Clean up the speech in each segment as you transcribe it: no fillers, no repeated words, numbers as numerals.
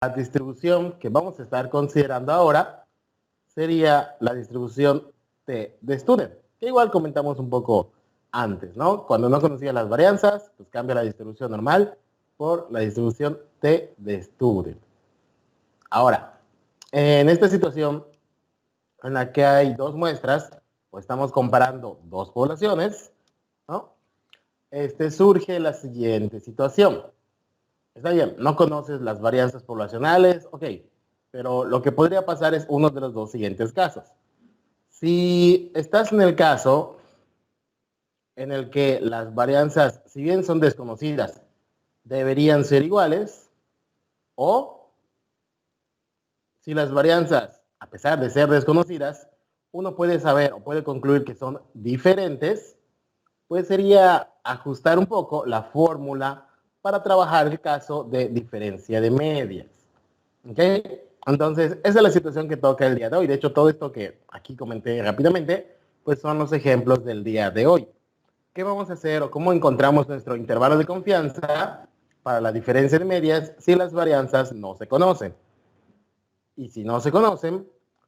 La distribución que vamos a estar considerando ahora sería la distribución T de student, que igual comentamos un poco antes, ¿no? Cuando no conocía las varianzas, pues cambia la distribución normal por la distribución T de student. Ahora, en esta situación en la que hay dos muestras, o estamos comparando dos poblaciones, ¿no? Surge la siguiente situación. Está bien, no conoces las varianzas poblacionales, ok, pero lo que podría pasar es uno de los dos siguientes casos. Si estás en el caso en el que las varianzas, si bien son desconocidas, deberían ser iguales, o si las varianzas, a pesar de ser desconocidas, uno puede saber o puede concluir que son diferentes, pues sería ajustar un poco la fórmula para trabajar el caso de diferencia de medias. ¿Ok? Entonces, esa es la situación que toca el día de hoy. De hecho, todo esto que aquí comenté rápidamente, pues son los ejemplos del día de hoy. ¿Qué vamos a hacer o cómo encontramos nuestro intervalo de confianza para la diferencia de medias si las varianzas no se conocen? Y si no se conocen,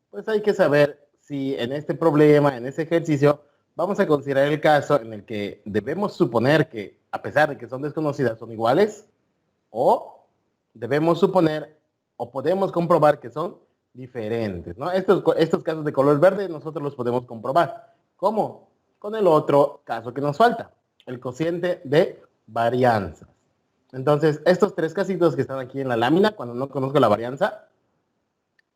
pues hay que saber si en este problema, en ese ejercicio, vamos a considerar el caso en el que debemos suponer que, a pesar de que son desconocidas, son iguales, o debemos suponer o podemos comprobar que son diferentes, ¿no? Estos casos de color verde nosotros los podemos comprobar. ¿Cómo? Con el otro caso que nos falta, el cociente de varianzas. Entonces, estos tres casitos que están aquí en la lámina, cuando no conozco la varianza,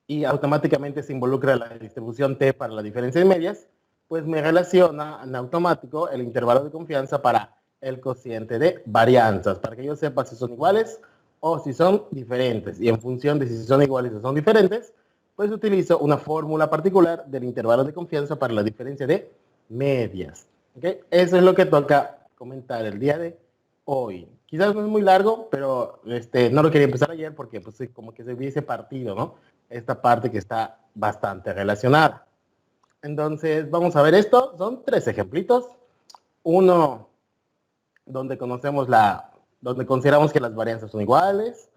y automáticamente se involucra la distribución T para la diferencia de medias, pues me relaciona en automático el intervalo de confianza para el cociente de varianzas, para que yo sepa si son iguales o si son diferentes. Y en función de si son iguales o son diferentes, pues utilizo una fórmula particular del intervalo de confianza para la diferencia de medias. ¿Okay? Eso es lo que toca comentar el día de hoy. Quizás no es muy largo, pero no lo quería empezar ayer porque pues como que se hubiese partido, ¿no? Esta parte que está bastante relacionada. Entonces, vamos a ver esto. Son tres ejemplitos. Uno donde donde consideramos que las varianzas son iguales.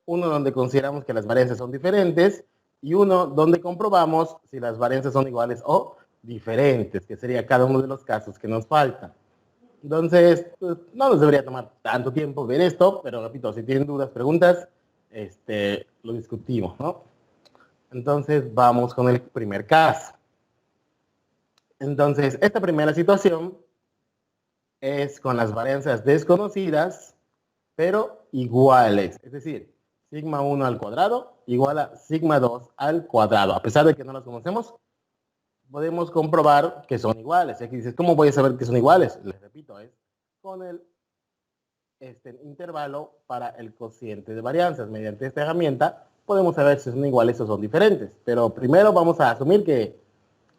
Uno donde consideramos que las varianzas son diferentes. Y uno donde comprobamos si las varianzas son iguales o diferentes, que sería cada uno de los casos que nos faltan. Entonces, pues, no nos debería tomar tanto tiempo ver esto, pero repito, si tienen dudas, preguntas, lo discutimos, ¿no? Entonces, vamos con el primer caso. Entonces, esta primera situación es con las varianzas desconocidas, pero iguales. Es decir, sigma 1 al cuadrado igual a sigma 2 al cuadrado. A pesar de que no las conocemos, podemos comprobar que son iguales. Y aquí dices, ¿cómo voy a saber que son iguales? Les repito, es con el intervalo para el cociente de varianzas. Mediante esta herramienta podemos saber si son iguales o son diferentes. Pero primero vamos a asumir que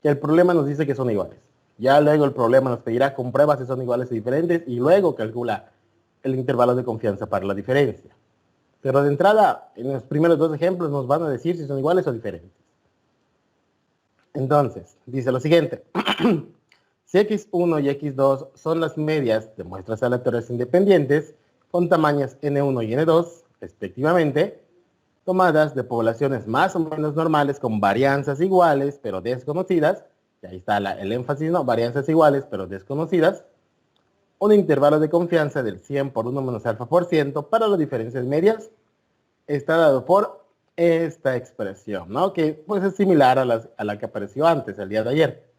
el problema nos dice que son iguales. Ya luego el problema nos pedirá comprueba si son iguales o diferentes y luego calcula el intervalo de confianza para la diferencia. Pero de entrada, en los primeros dos ejemplos nos van a decir si son iguales o diferentes. Entonces, dice lo siguiente. Si x1 y x2 son las medias de muestras aleatorias independientes con tamaños n1 y n2, respectivamente, tomadas de poblaciones más o menos normales con varianzas iguales pero desconocidas, y ahí está el énfasis, ¿no? Varianzas iguales pero desconocidas, un intervalo de confianza del 100 por 1 menos alfa por ciento para las diferencias medias está dado por esta expresión, ¿no? Que pues es similar a la que apareció antes, el día de ayer.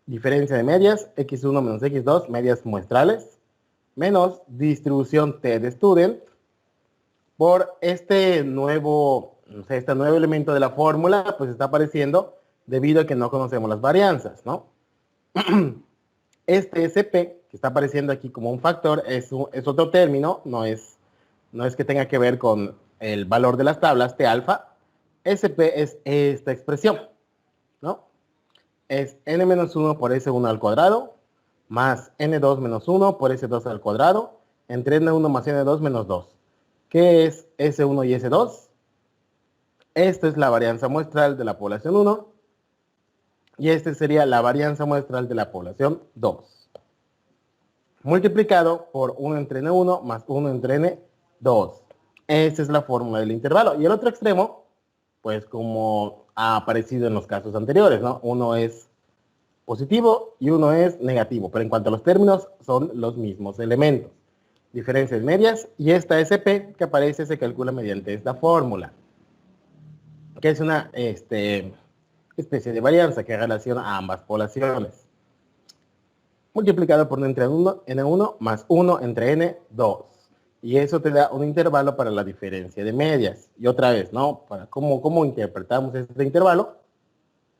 Diferencia de medias, x1 menos x2, medias muestrales, menos distribución T de student, por este nuevo elemento de la fórmula, pues está apareciendo debido a que no conocemos las varianzas, ¿no? Este SP, que está apareciendo aquí como un factor, es otro término, no es que tenga que ver con el valor de las tablas, T alfa. SP es esta expresión, ¿no? Es n-1 por S1 al cuadrado, más n2 menos 1 por S2 al cuadrado, entre n1 más n2 menos 2. ¿Qué es S1 y S2? Esta es la varianza muestral de la población 1 y esta sería la varianza muestral de la población 2. Multiplicado por 1 entre N1 más 1 entre N2. Esa es la fórmula del intervalo. Y el otro extremo, pues como ha aparecido en los casos anteriores, ¿no? Uno es positivo y uno es negativo, pero en cuanto a los términos, son los mismos elementos. Diferencias medias y esta SP que aparece se calcula mediante esta fórmula, que es una especie de varianza que relaciona a ambas poblaciones. Multiplicado por n entre 1, n1 más 1 entre n, 2. Y eso te da un intervalo para la diferencia de medias. Y otra vez, ¿no? Para ¿cómo interpretamos este intervalo?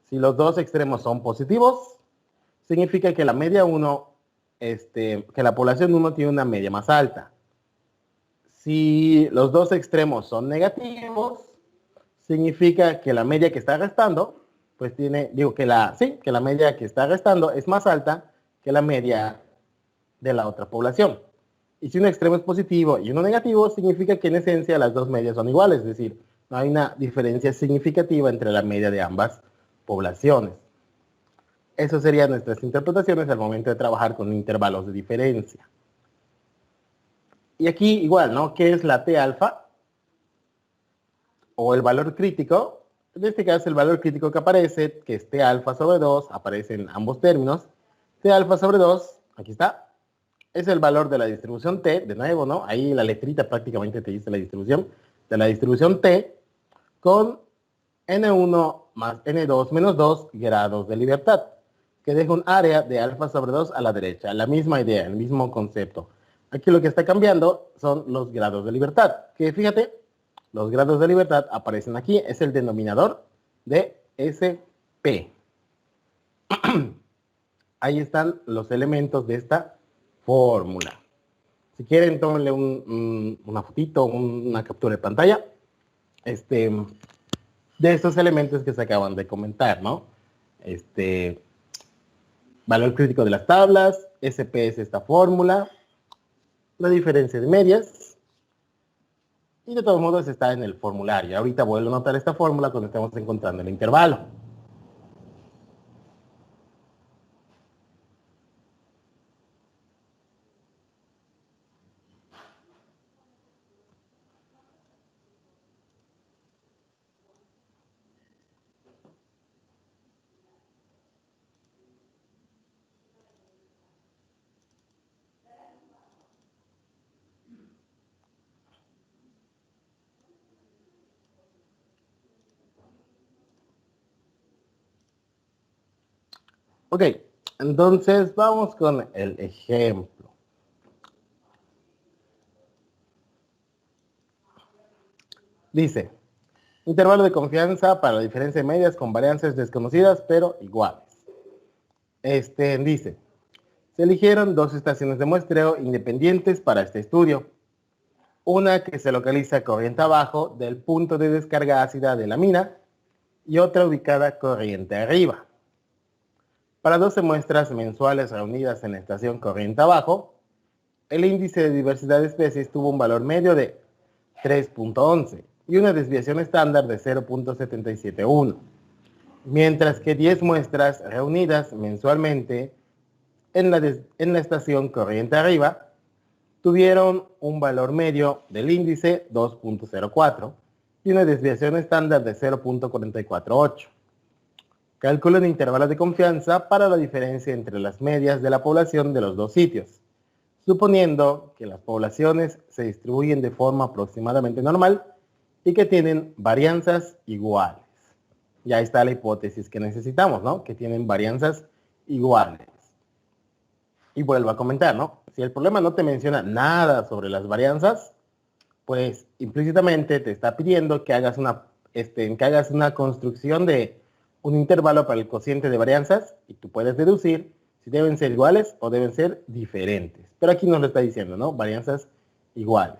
Si los dos extremos son positivos, significa que la media 1, que la población 1 tiene una media más alta. Si los dos extremos son negativos, significa que la media que está restando, pues que la media que está restando es más alta que la media de la otra población. Y si un extremo es positivo y uno negativo, significa que en esencia las dos medias son iguales, es decir, no hay una diferencia significativa entre la media de ambas poblaciones. Eso serían nuestras interpretaciones al momento de trabajar con intervalos de diferencia. Y aquí igual, ¿no? ¿Qué es la T alfa? O el valor crítico. En este caso, el valor crítico que aparece, que es T alfa sobre 2, aparece en ambos términos. T alfa sobre 2, aquí está, es el valor de la distribución T, de nuevo, ¿no? Ahí la letrita prácticamente te dice la distribución de la distribución T con N1 más N2 menos 2 grados de libertad, que deja un área de alfa sobre 2 a la derecha. La misma idea, el mismo concepto. Aquí lo que está cambiando son los grados de libertad, que fíjate, los grados de libertad aparecen aquí, es el denominador de SP. Ahí están los elementos de esta fórmula. Si quieren, tómenle una fotito, una captura de pantalla de estos elementos que se acaban de comentar, ¿no? Valor crítico de las tablas, SP es esta fórmula, la diferencia de medias, y de todos modos está en el formulario. Ahorita vuelvo a anotar esta fórmula cuando estemos encontrando el intervalo. Ok, entonces vamos con el ejemplo. Dice, intervalo de confianza para la diferencia de medias con varianzas desconocidas pero iguales. Dice, se eligieron dos estaciones de muestreo independientes para este estudio. Una que se localiza corriente abajo del punto de descarga ácida de la mina y otra ubicada corriente arriba. Para 12 muestras mensuales reunidas en la estación corriente abajo, el índice de diversidad de especies tuvo un valor medio de 3.11 y una desviación estándar de 0.771, mientras que 10 muestras reunidas mensualmente en la estación corriente arriba tuvieron un valor medio del índice 2.04 y una desviación estándar de 0.448. Calculan intervalos de confianza para la diferencia entre las medias de la población de los dos sitios, suponiendo que las poblaciones se distribuyen de forma aproximadamente normal y que tienen varianzas iguales. Y ahí está la hipótesis que necesitamos, ¿no? Que tienen varianzas iguales. Y vuelvo a comentar, ¿no? Si el problema no te menciona nada sobre las varianzas, pues implícitamente te está pidiendo que hagas una construcción de un intervalo para el cociente de varianzas y tú puedes deducir si deben ser iguales o deben ser diferentes. Pero aquí nos lo está diciendo, ¿no? Varianzas iguales.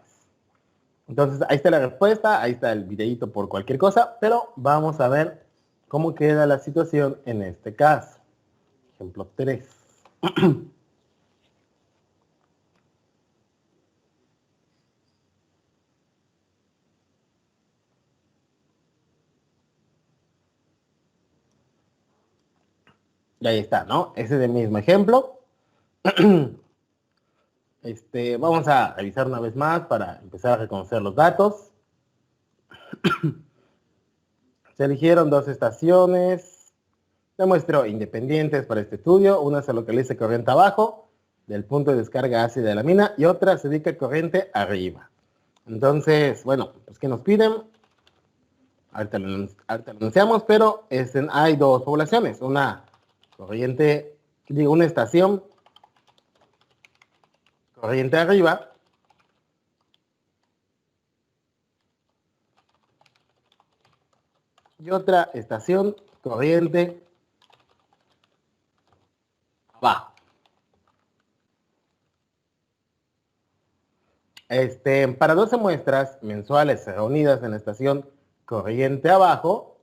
Entonces, ahí está la respuesta, ahí está el videito por cualquier cosa, pero vamos a ver cómo queda la situación en este caso. Ejemplo 3. Y ahí está, ¿no? Ese es el mismo ejemplo. Vamos a revisar una vez más para empezar a reconocer los datos. Se eligieron dos estaciones de muestreo independientes para este estudio. Una se localiza corriente abajo del punto de descarga ácida de la mina y otra se dedica corriente arriba. Entonces, bueno, pues ¿qué nos piden? Ahorita lo anunciamos, pero hay dos poblaciones. Una estación corriente arriba y otra estación corriente abajo. Para 12 muestras mensuales reunidas en la estación corriente abajo,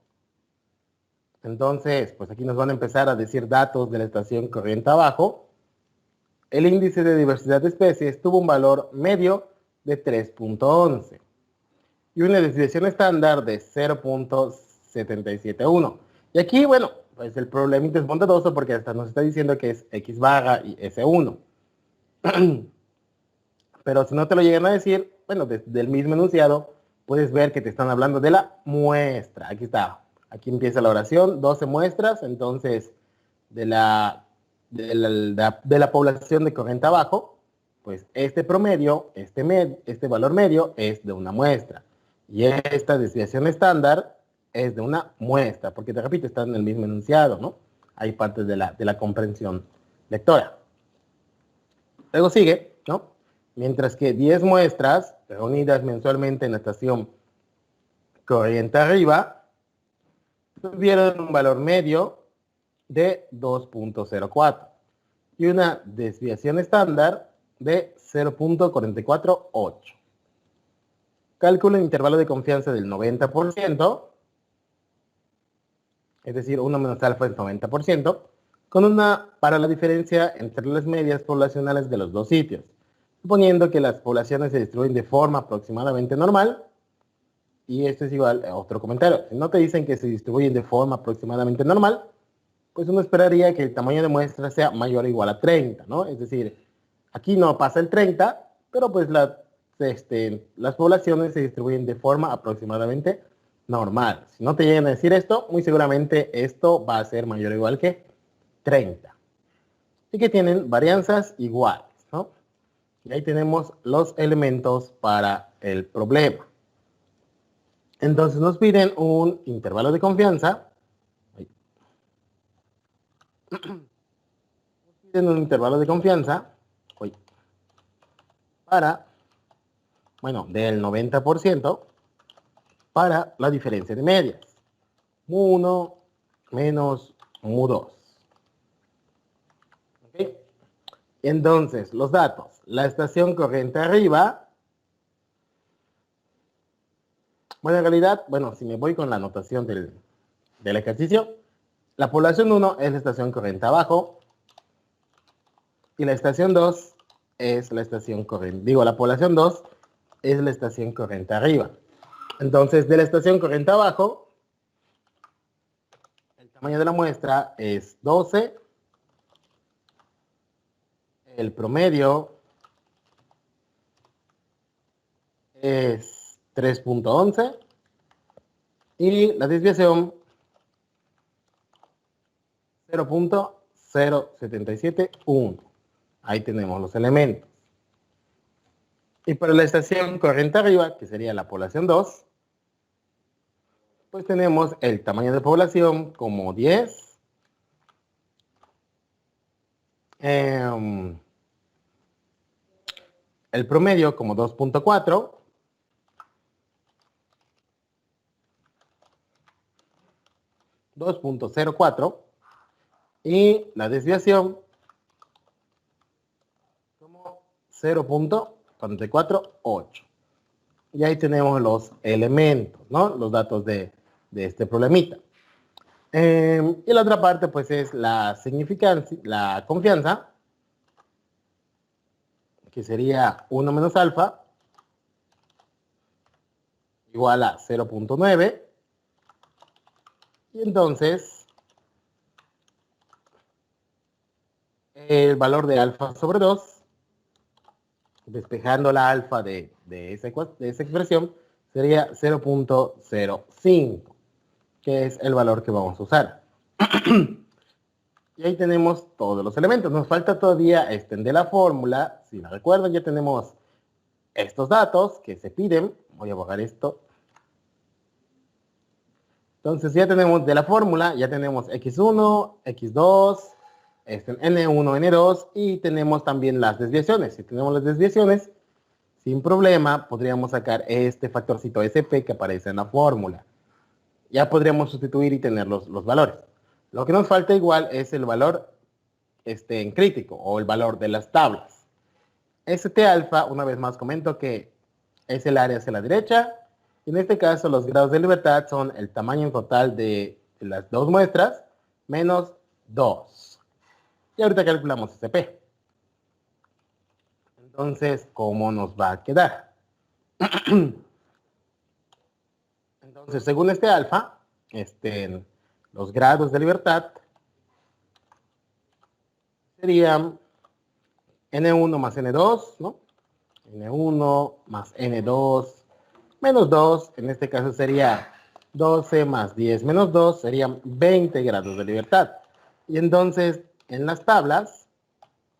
entonces, pues aquí nos van a empezar a decir datos de la estación corriente abajo. El índice de diversidad de especies tuvo un valor medio de 3.11 y una desviación estándar de 0.771. Y aquí, bueno, pues el problemita es bondadoso porque hasta nos está diciendo que es X barra y S1. Pero si no te lo llegan a decir, bueno, desde el mismo enunciado, puedes ver que te están hablando de la muestra. Aquí está. Aquí empieza la oración, 12 muestras, entonces, de la población de corriente abajo, pues este promedio, este valor medio es de una muestra. Y esta desviación estándar es de una muestra, porque te repito, está en el mismo enunciado, ¿no? Hay partes de la comprensión lectora. Luego sigue, ¿no? Mientras que 10 muestras reunidas mensualmente en la estación corriente arriba tuvieron un valor medio de 2.04 y una desviación estándar de 0.448. Cálculo en intervalo de confianza del 90%, es decir, 1 menos alfa es 90%, para la diferencia entre las medias poblacionales de los dos sitios, suponiendo que las poblaciones se distribuyen de forma aproximadamente normal. Y esto es igual a otro comentario. Si no te dicen que se distribuyen de forma aproximadamente normal, pues uno esperaría que el tamaño de muestra sea mayor o igual a 30, ¿no? Es decir, aquí no pasa el 30, pero pues las poblaciones se distribuyen de forma aproximadamente normal. Si no te llegan a decir esto, muy seguramente esto va a ser mayor o igual que 30. Y que tienen varianzas iguales, ¿no? Y ahí tenemos los elementos para el problema. Entonces nos piden un intervalo de confianza. Nos piden un intervalo de confianza para, bueno, del 90% para la diferencia de medias. Mu1 menos Mu2. ¿Okay? Entonces, los datos. La estación corriente arriba. Bueno, en realidad, bueno, si me voy con la anotación del ejercicio, la población 1 es la estación corriente abajo y la estación 2 es la estación corriente, la población 2 es la estación corriente arriba. Entonces, de la estación corriente abajo, el tamaño de la muestra es 12, el promedio es 3.11 y la desviación 0.0771. Ahí tenemos los elementos. Y para la estación corriente arriba, que sería la población 2, pues tenemos el tamaño de población como 10. El promedio como 2.4. .04 y la desviación como 0.448. Y ahí tenemos los elementos, ¿no? Los datos de este problemita. Y la otra parte, pues, es la significancia, la confianza, que sería 1 menos alfa, igual a 0.9. Y entonces, el valor de alfa sobre 2 despejando la alfa de esa expresión, sería 0.05, que es el valor que vamos a usar. Y ahí tenemos todos los elementos. Nos falta todavía extender la fórmula. Si la recuerdan, ya tenemos estos datos que se piden. Voy a borrar esto. Entonces ya tenemos de la fórmula, ya tenemos x1, x2, n1, n2, y tenemos también las desviaciones. Si tenemos las desviaciones, sin problema, podríamos sacar este factorcito SP que aparece en la fórmula. Ya podríamos sustituir y tener los valores. Lo que nos falta igual es el valor en crítico, o el valor de las tablas. St alfa, una vez más comento que es el área hacia la derecha. En este caso, los grados de libertad son el tamaño total de las dos muestras menos 2. Y ahorita calculamos SP. Entonces, ¿cómo nos va a quedar? Entonces, según este alfa, los grados de libertad serían N1 más N2, ¿no? N1 más N2 menos 2, en este caso sería 12 más 10 menos 2, serían 20 grados de libertad. Y entonces, en las tablas,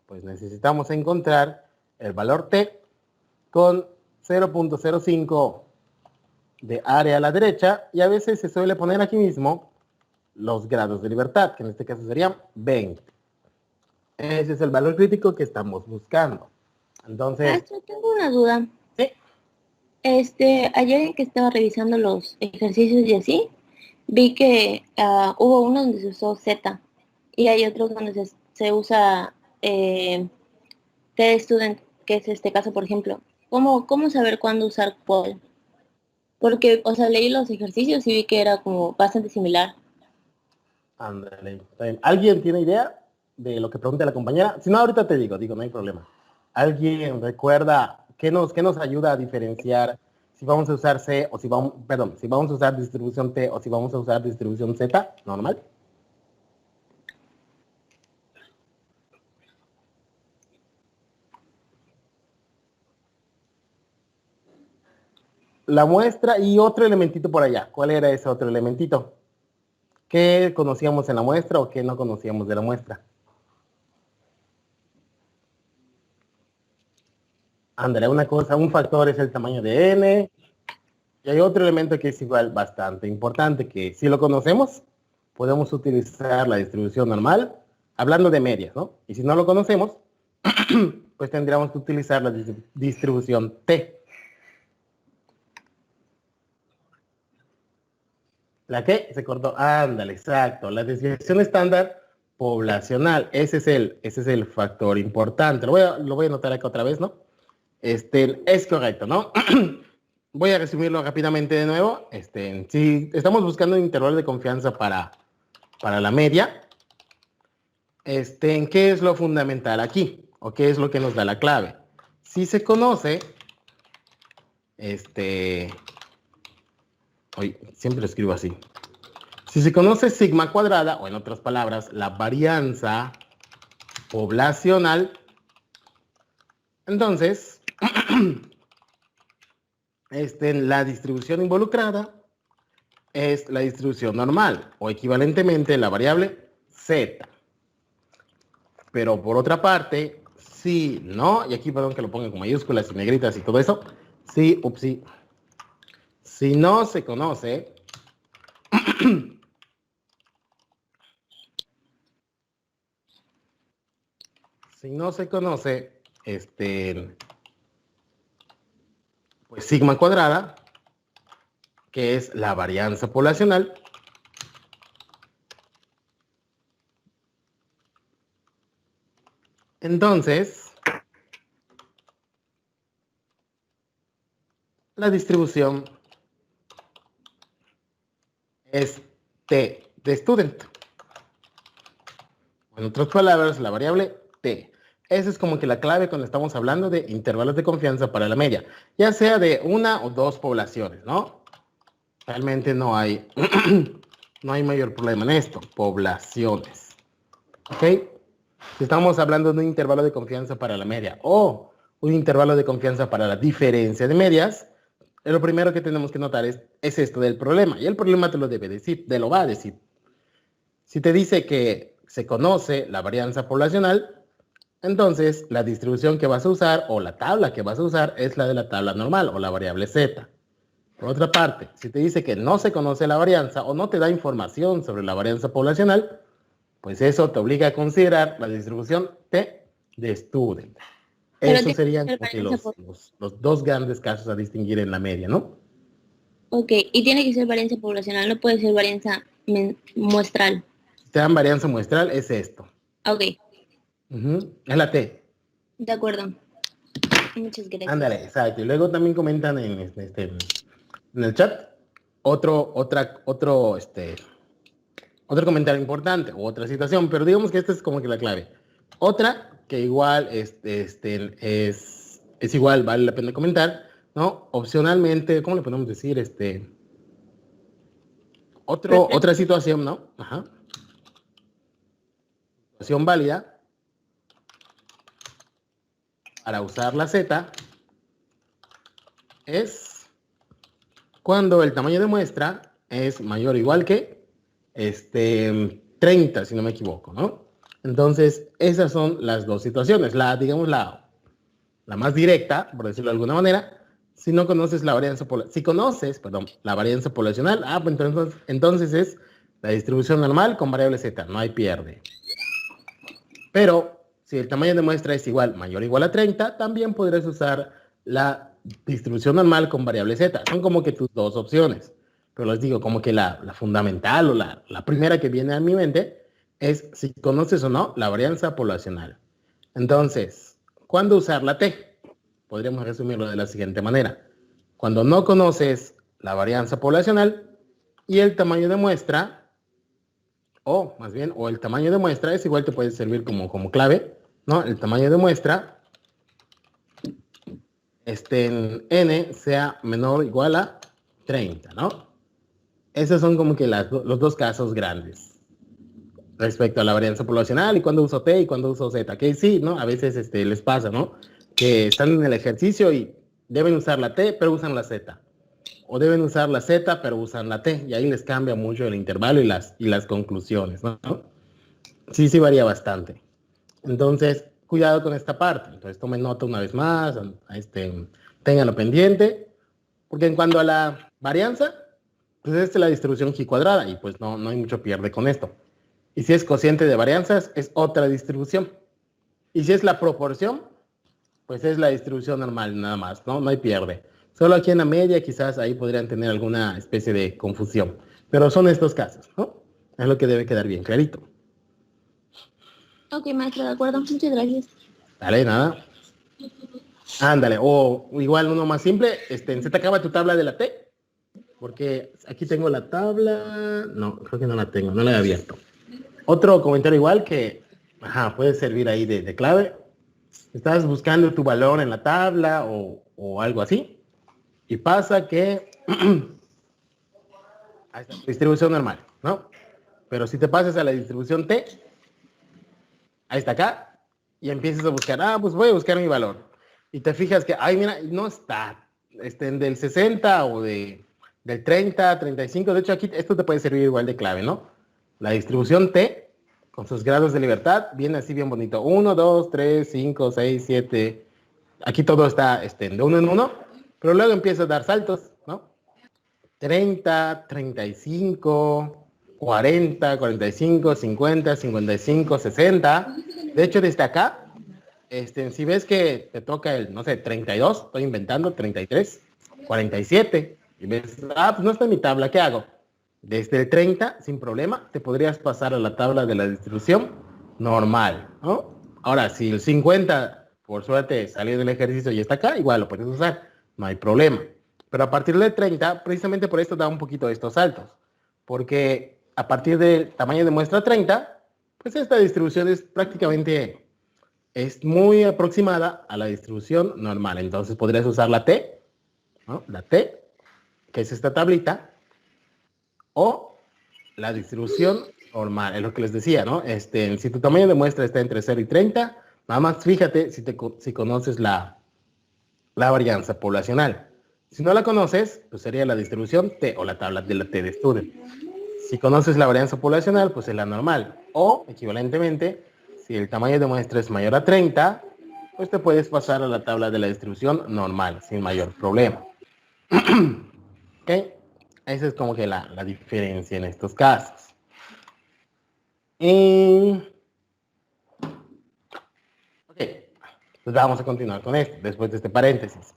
pues necesitamos encontrar el valor T con 0.05 de área a la derecha, y a veces se suele poner aquí mismo los grados de libertad, que en este caso serían 20. Ese es el valor crítico que estamos buscando. Entonces... Maestro, tengo una duda. Sí. Ayer que estaba revisando los ejercicios y así, vi que hubo uno donde se usó Z y hay otros donde se usa T-Student, que es este caso, por ejemplo. ¿Cómo saber cuándo usar cuál? Porque, o sea, leí los ejercicios y vi que era como bastante similar. Ándale. ¿Alguien tiene idea de lo que pregunta la compañera? Si no, ahorita te digo, no hay problema. ¿Alguien recuerda qué nos ayuda a diferenciar si vamos a usar C o si vamos a usar distribución T o si vamos a usar distribución Z normal? La muestra y otro elementito por allá. ¿Cuál era ese otro elementito? ¿Qué conocíamos en la muestra o qué no conocíamos de la muestra? Ándale, una cosa, un factor es el tamaño de n, y hay otro elemento que es igual bastante importante, que si lo conocemos, podemos utilizar la distribución normal, hablando de medias, ¿no? Y si no lo conocemos, pues tendríamos que utilizar la distribución T. ¿La qué? Se cortó. Ándale, exacto. La desviación estándar poblacional. Ese es el factor importante. Lo voy a anotar acá otra vez, ¿no? Es correcto, ¿no? Voy a resumirlo rápidamente de nuevo. Si estamos buscando un intervalo de confianza para la media, ¿qué es lo fundamental aquí? ¿O qué es lo que nos da la clave? Si se conoce, hoy siempre lo escribo así. Si se conoce sigma cuadrada, o en otras palabras, la varianza poblacional, entonces, la distribución involucrada es la distribución normal, o equivalentemente la variable z. Pero por otra parte, si no, y aquí perdón que lo ponga con mayúsculas y negritas y todo eso, si no se conoce, si no se conoce, pues sigma cuadrada, que es la varianza poblacional, entonces la distribución es T de student. En otras palabras, la variable T. Esa es como que la clave cuando estamos hablando de intervalos de confianza para la media, ya sea de una o dos poblaciones, ¿no? Realmente no hay, no hay mayor problema en esto. Poblaciones. ¿Ok? Si estamos hablando de un intervalo de confianza para la media o un intervalo de confianza para la diferencia de medias, lo primero que tenemos que notar es esto del problema. Y el problema te lo debe decir, te lo va a decir. Si te dice que se conoce la varianza poblacional, entonces la distribución que vas a usar o la tabla que vas a usar es la de la tabla normal o la variable z. Por otra parte, si te dice que no se conoce la varianza o no te da información sobre la varianza poblacional, pues eso te obliga a considerar la distribución T de student. Esos serían como que los dos grandes casos a distinguir en la media, ¿no? Ok, y tiene que ser varianza poblacional, no puede ser varianza muestral. Si te dan varianza muestral, es esto. Ok. Es la T. De acuerdo. Muchas gracias. Ándale, exacto. Y luego también comentan en el chat otro comentario importante o otra situación, pero digamos que esta es como que la clave. Otra que igual es igual, vale la pena comentar, ¿no? Opcionalmente, ¿cómo le podemos decir? Otra situación, ¿no? Ajá. Situación válida para usar la Z es cuando el tamaño de muestra es mayor o igual que 30, si no me equivoco, ¿no? Entonces, esas son las dos situaciones. Digamos, la más directa, por decirlo de alguna manera, si no conoces la varianza la varianza poblacional, pues entonces es la distribución normal con variable z, no hay pierde. Pero si el tamaño de muestra es mayor o igual a 30, también podrás usar la distribución normal con variable z. Son como que tus dos opciones. Pero les digo, como que la fundamental o la primera que viene a mi mente es si conoces o no la varianza poblacional. Entonces, ¿cuándo usar la T? Podríamos resumirlo de la siguiente manera. Cuando no conoces la varianza poblacional y el tamaño de muestra, o el tamaño de muestra es igual, te puede servir como clave, ¿no? El tamaño de muestra en n sea menor o igual a 30, ¿no? Esos son como que los dos casos grandes respecto a la varianza poblacional y cuando uso T y cuando uso Z, que sí, ¿no? A veces les pasa, ¿no? Que están en el ejercicio y deben usar la T, pero usan la Z. O deben usar la Z, pero usan la T. Y ahí les cambia mucho el intervalo y las conclusiones, ¿no? Sí varía bastante. Entonces, cuidado con esta parte. Entonces, tomen nota una vez más, ténganlo pendiente, porque en cuanto a la varianza, pues esta es la distribución G cuadrada y pues no hay mucho pierde con esto. Y si es cociente de varianzas, es otra distribución. Y si es la proporción, pues es la distribución normal nada más, ¿no? No hay pierde. Solo aquí en la media quizás ahí podrían tener alguna especie de confusión. Pero son estos casos, ¿no? Es lo que debe quedar bien clarito. Ok, maestro, de acuerdo. Muchas gracias. Dale, nada. Ándale. O igual uno más simple, ¿se te acaba tu tabla de la T? Porque aquí tengo la tabla. No, creo que no la tengo, no la he abierto. Otro comentario igual que puede servir ahí de clave. Estás buscando tu valor en la tabla o algo así. Y pasa que ahí está, distribución normal, ¿no? Pero si te pasas a la distribución T, ahí está acá, y empiezas a buscar, pues voy a buscar mi valor. Y te fijas que, mira, no está del 60 o del 30, 35. De hecho, aquí esto te puede servir igual de clave, ¿no? La distribución T, con sus grados de libertad, viene así bien bonito. 1, 2, 3, 5, 6, 7. Aquí todo está de uno en uno, pero luego empieza a dar saltos, ¿no? 30, 35, 40, 45, 50, 55, 60. De hecho, desde acá, si ves que te toca el, no sé, 32, estoy inventando, 33, 47, y ves, pues no está en mi tabla, ¿qué hago? Desde el 30, sin problema, te podrías pasar a la tabla de la distribución normal, ¿no? Ahora, si el 50, por suerte, salió del ejercicio y está acá, igual lo puedes usar, no hay problema. Pero a partir del 30, precisamente por esto da un poquito de estos saltos, porque a partir del tamaño de muestra 30, pues esta distribución es muy aproximada a la distribución normal. Entonces podrías usar la T, ¿no? La T, que es esta tablita, o la distribución normal, es lo que les decía, ¿no? Si tu tamaño de muestra está entre 0 y 30, nada más fíjate si conoces la la varianza poblacional. Si no la conoces, pues sería la distribución T o la tabla de la T de Student. Si conoces la varianza poblacional, pues es la normal. O, equivalentemente, si el tamaño de muestra es mayor a 30, pues te puedes pasar a la tabla de la distribución normal, sin mayor problema. ¿Ok? Esa es como que la diferencia en estos casos. Ok, pues vamos a continuar con esto, después de este paréntesis.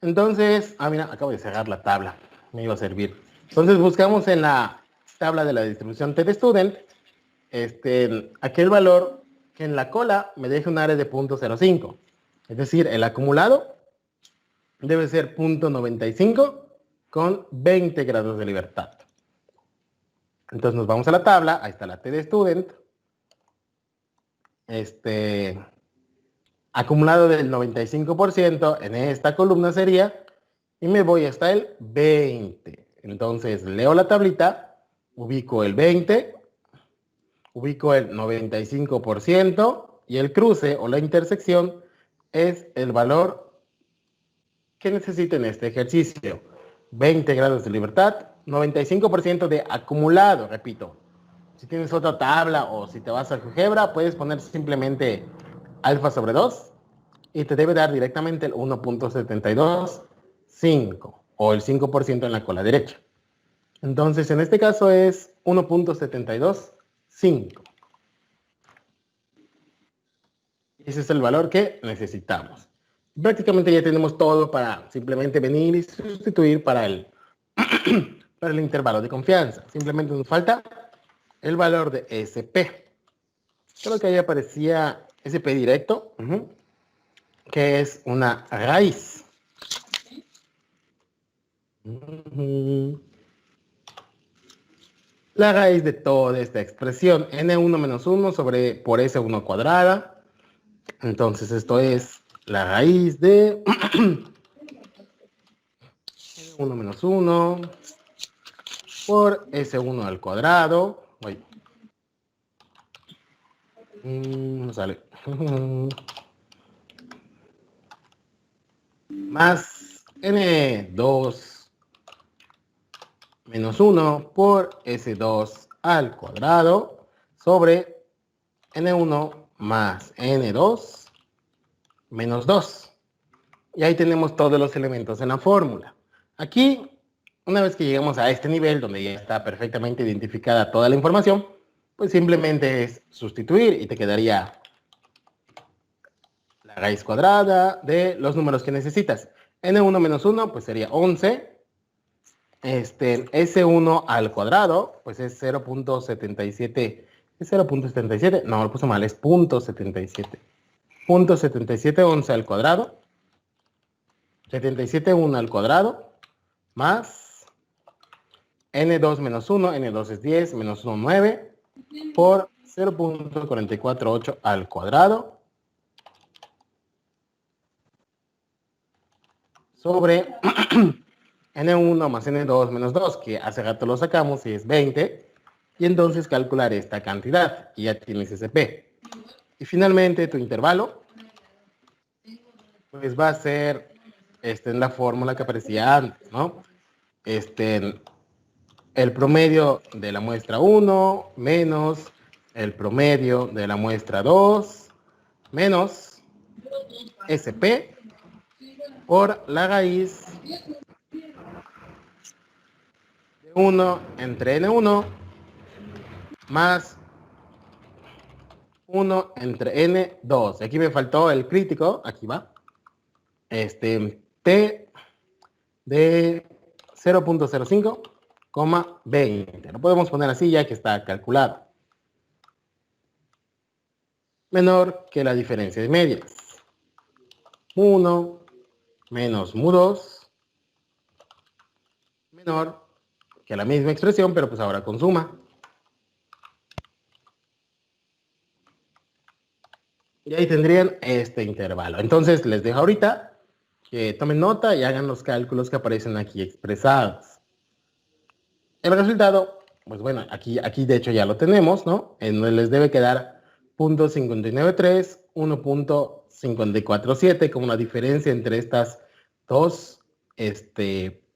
Entonces, mira, acabo de cerrar la tabla, me iba a servir. Entonces buscamos en la tabla de la distribución T de Student, aquel valor que en la cola me deje un área de 0.05. Es decir, el acumulado debe ser 0.95 con 20 grados de libertad. Entonces nos vamos a la tabla, ahí está la T de Student. Acumulado del 95% en esta columna sería, y me voy hasta el 20. Entonces leo la tablita, ubico el 20, ubico el 95% y el cruce o la intersección es el valor que necesito en este ejercicio. 20 grados de libertad, 95% de acumulado, repito. Si tienes otra tabla o si te vas a GeoGebra, puedes poner simplemente alfa sobre 2 y te debe dar directamente el 1.725 o el 5% en la cola derecha. Entonces, en este caso es 1.725. Ese es el valor que necesitamos. Prácticamente ya tenemos todo para simplemente venir y sustituir para el intervalo de confianza. Simplemente nos falta el valor de SP. Creo que ahí aparecía SP directo, que es una raíz. La raíz de toda esta expresión, n1 menos 1 por s1 cuadrada. Entonces esto es la raíz de n1 menos 1 por s1 al cuadrado. No sale. Más n2 menos 1 por s2 al cuadrado sobre n1 más n2 menos 2. Y ahí tenemos todos los elementos en la fórmula. Aquí, una vez que llegamos a este nivel, donde ya está perfectamente identificada toda la información, pues simplemente es sustituir y te quedaría la raíz cuadrada de los números que necesitas. n1 menos 1, pues sería 11. S1 al cuadrado, pues es 0.77. ¿Es 0.77? No, lo puse mal, es 0.77. 0.7711 al cuadrado. 77,1 al cuadrado. Más n2 menos 1, n2 es 10, menos 1, 9. Por 0.448 al cuadrado. Sobre n1 más n2 menos 2, que hace rato lo sacamos y es 20, y entonces calcular esta cantidad, y ya tienes SP. Y finalmente tu intervalo, pues va a ser en la fórmula que aparecía antes, ¿no? El promedio de la muestra 1 menos el promedio de la muestra 2 menos SP por la raíz de 1 entre N1 más 1 entre N2. Aquí me faltó el crítico, aquí va. T de 0.05, 20. Lo podemos poner así ya que está calculado. Menor que la diferencia de medias. 1 menos mu2 menor que la misma expresión, pero pues ahora con suma. Y ahí tendrían este intervalo. Entonces les dejo ahorita que tomen nota y hagan los cálculos que aparecen aquí expresados. El resultado, pues bueno, aquí de hecho ya lo tenemos, ¿no? Les debe quedar 0.593, 1.547, como la diferencia entre estas dos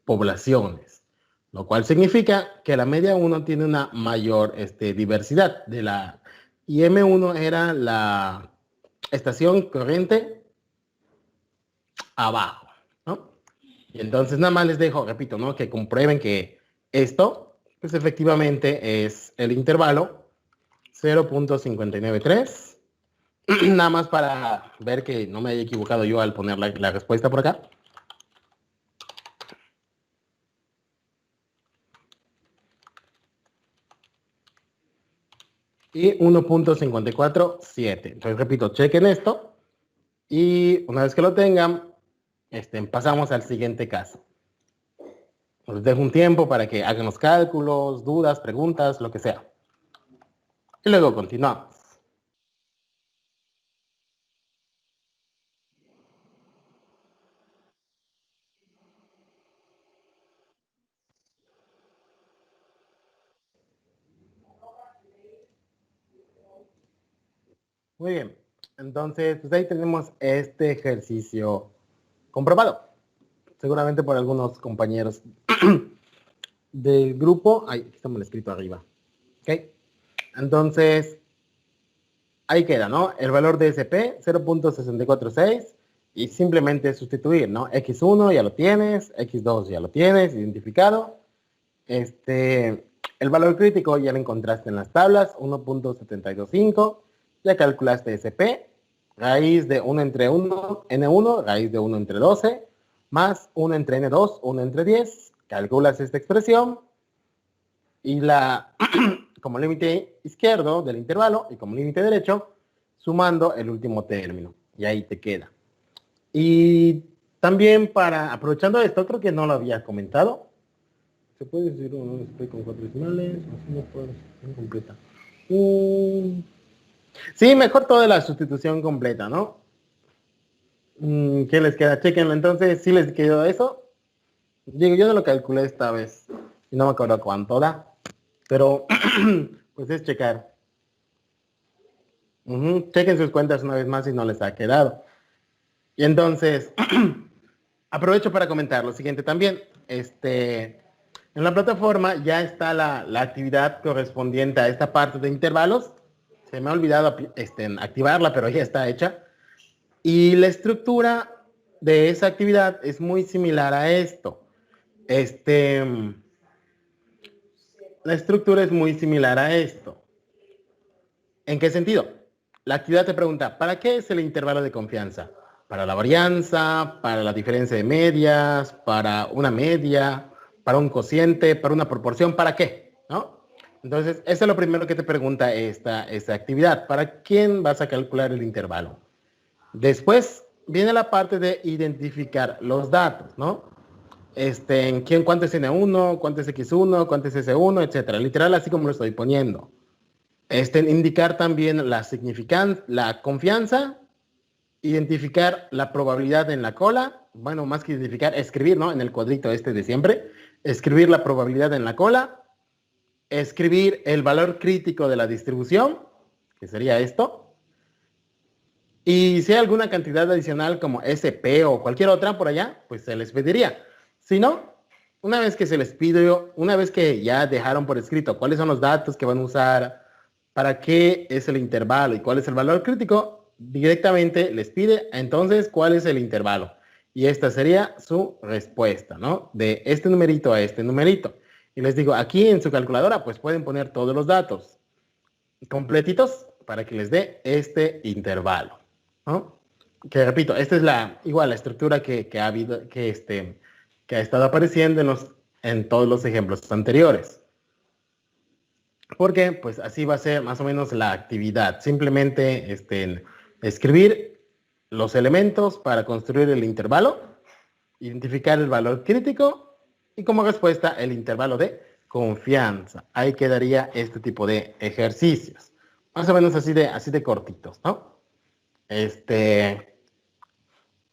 poblaciones, lo cual significa que la media 1 tiene una mayor diversidad y M1 era la estación corriente abajo, ¿no? Y entonces nada más les dejo, repito, ¿no? Que comprueben que esto, pues efectivamente es el intervalo 0.593. Nada más para ver que no me haya equivocado yo al poner la respuesta por acá. Y 1.547. Entonces, repito, chequen esto. Y una vez que lo tengan, pasamos al siguiente caso. Les dejo un tiempo para que hagan los cálculos, dudas, preguntas, lo que sea. Y luego continuamos. Muy bien. Entonces, pues ahí tenemos este ejercicio comprobado. Seguramente por algunos compañeros del grupo. Ahí está mal escrito arriba. ¿Ok? Entonces, ahí queda, ¿no? El valor de SP, 0.646. Y simplemente sustituir, ¿no? X1 ya lo tienes, X2 ya lo tienes identificado. El valor crítico ya lo encontraste en las tablas, 1.725. Ya calculaste SP, raíz de 1 entre 1, N1, raíz de 1 entre 12, más 1 entre N2, 1 entre 10. Calculas esta expresión y como límite izquierdo del intervalo y como límite derecho, sumando el último término. Y ahí te queda. Y también aprovechando esto, creo que no lo había comentado. Se puede decir un SP con 4 decimales, no puedo, completa. Sí, mejor toda la sustitución completa, ¿no? ¿Qué les queda? Chequenlo. Entonces, ¿sí les quedó eso? Digo, yo no lo calculé esta vez. Y no me acuerdo cuánto da. Pero, pues es checar. Chequen sus cuentas una vez más si no les ha quedado. Y entonces, aprovecho para comentar lo siguiente también. En la plataforma ya está la actividad correspondiente a esta parte de intervalos. Se me ha olvidado activarla, pero ya está hecha. Y la estructura de esa actividad es muy similar a esto. La estructura es muy similar a esto. ¿En qué sentido? La actividad te pregunta, ¿para qué es el intervalo de confianza? ¿Para la varianza? ¿Para la diferencia de medias? ¿Para una media? ¿Para un cociente? ¿Para una proporción? ¿Para qué? ¿No? Entonces, eso es lo primero que te pregunta esta actividad. ¿Para quién vas a calcular el intervalo? Después viene la parte de identificar los datos, ¿no? ¿Cuánto es N1? ¿Cuánto es X1? ¿Cuánto es S1? Etcétera. Literal, así como lo estoy poniendo. Indicar también la confianza, identificar la probabilidad en la cola, bueno, más que identificar, escribir, ¿no? En el cuadrito de siempre, escribir la probabilidad en la cola, escribir el valor crítico de la distribución, que sería esto, y si hay alguna cantidad adicional como SP o cualquier otra por allá, pues se les pediría. Si no, una vez que se les pidió, una vez que ya dejaron por escrito cuáles son los datos que van a usar, para qué es el intervalo y cuál es el valor crítico, directamente les pide entonces cuál es el intervalo. Y esta sería su respuesta, ¿no? De este numerito a este numerito. Y les digo, aquí en su calculadora, pues pueden poner todos los datos completitos para que les dé este intervalo, ¿no? Que repito, esta es igual la estructura que ha habido, que ha estado apareciendo en todos los ejemplos anteriores. Porque pues así va a ser más o menos la actividad. Simplemente escribir los elementos para construir el intervalo, identificar el valor crítico y como respuesta el intervalo de confianza. Ahí quedaría este tipo de ejercicios. Más o menos así de cortitos, ¿no?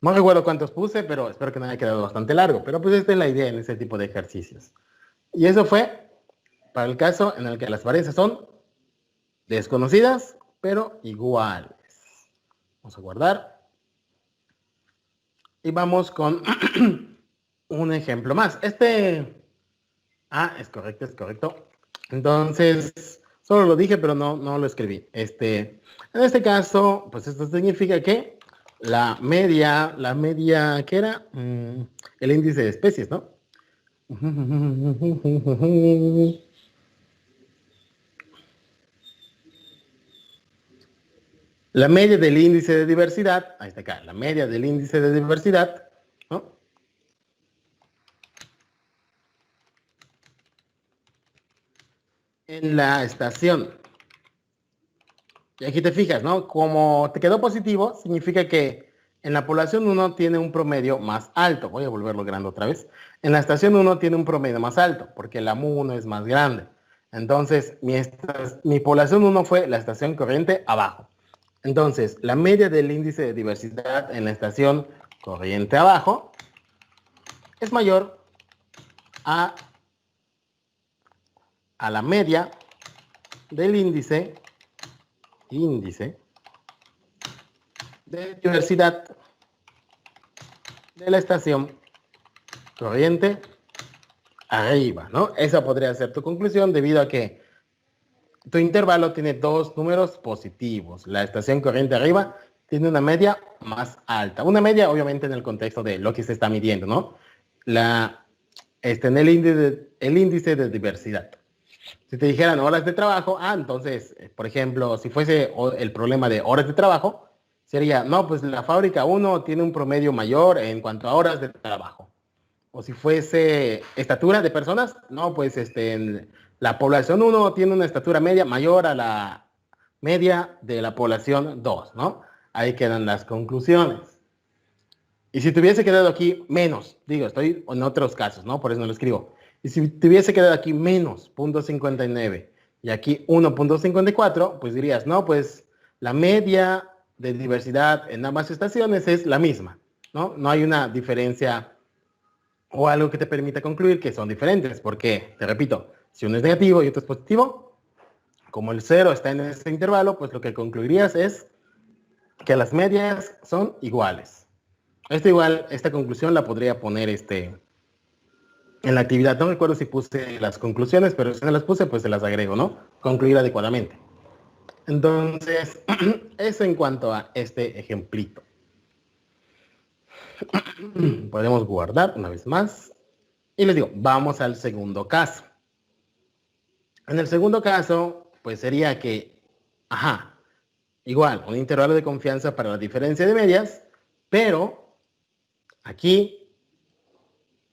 No recuerdo cuántos puse, pero espero que no haya quedado bastante largo. Pero pues esta es la idea en ese tipo de ejercicios. Y eso fue para el caso en el que las varianzas son desconocidas pero iguales. Vamos a guardar. Y vamos con un ejemplo más. Es correcto, es correcto. Entonces, solo lo dije, pero no lo escribí. En este caso, pues esto significa que la media, ¿qué era? El índice de especies, ¿no? La media del índice de diversidad, ahí está acá, la media del índice de diversidad, ¿no? En la estación. Y aquí te fijas, ¿no? Como te quedó positivo, significa que en la población 1 tiene un promedio más alto. Voy a volverlo grande otra vez. En la estación 1 tiene un promedio más alto, porque la MU1 es más grande. Entonces, mi población 1 fue la estación corriente abajo. Entonces, la media del índice de diversidad en la estación corriente abajo es mayor a la media del índice de diversidad de la estación corriente arriba, ¿no? Esa podría ser tu conclusión debido a que tu intervalo tiene dos números positivos. La estación corriente arriba tiene una media más alta. Una media, obviamente, en el contexto de lo que se está midiendo, ¿no? En el índice de diversidad. Si te dijeran horas de trabajo, entonces, por ejemplo, si fuese el problema de horas de trabajo, sería, no, pues la fábrica 1 tiene un promedio mayor en cuanto a horas de trabajo. O si fuese estatura de personas, no, pues la población 1 tiene una estatura media mayor a la media de la población 2, ¿no? Ahí quedan las conclusiones. Y si te hubiese quedado aquí menos, digo, estoy en otros casos, ¿no? Por eso no lo escribo. Y si te hubiese quedado aquí menos 0.59 y aquí 1.54, pues dirías, no, pues la media de diversidad en ambas estaciones es la misma, ¿no? No hay una diferencia o algo que te permita concluir que son diferentes, porque, te repito, si uno es negativo y otro es positivo, como el 0 está en ese intervalo, pues lo que concluirías es que las medias son iguales. Esta conclusión la podría poner en la actividad. No recuerdo si puse las conclusiones, pero si no las puse, pues se las agrego, ¿no? Concluir adecuadamente. Entonces, eso en cuanto a este ejemplito. Podemos guardar una vez más. Y les digo, vamos al segundo caso. En el segundo caso, pues sería que, igual, un intervalo de confianza para la diferencia de medias, pero aquí,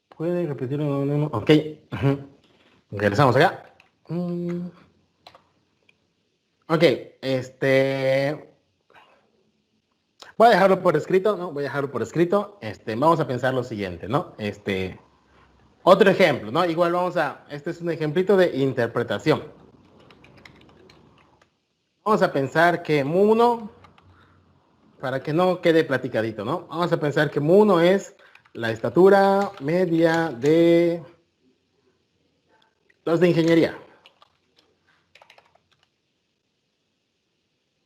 ¿puede repetir? Ok, regresamos acá. Ok, voy a dejarlo por escrito, ¿no? Voy a dejarlo por escrito. Vamos a pensar lo siguiente, ¿no? Otro ejemplo, ¿no? Igual este es un ejemplito de interpretación. Vamos a pensar que mu1, para que no quede platicadito, ¿no? Vamos a pensar que mu1 es la estatura media de los de ingeniería.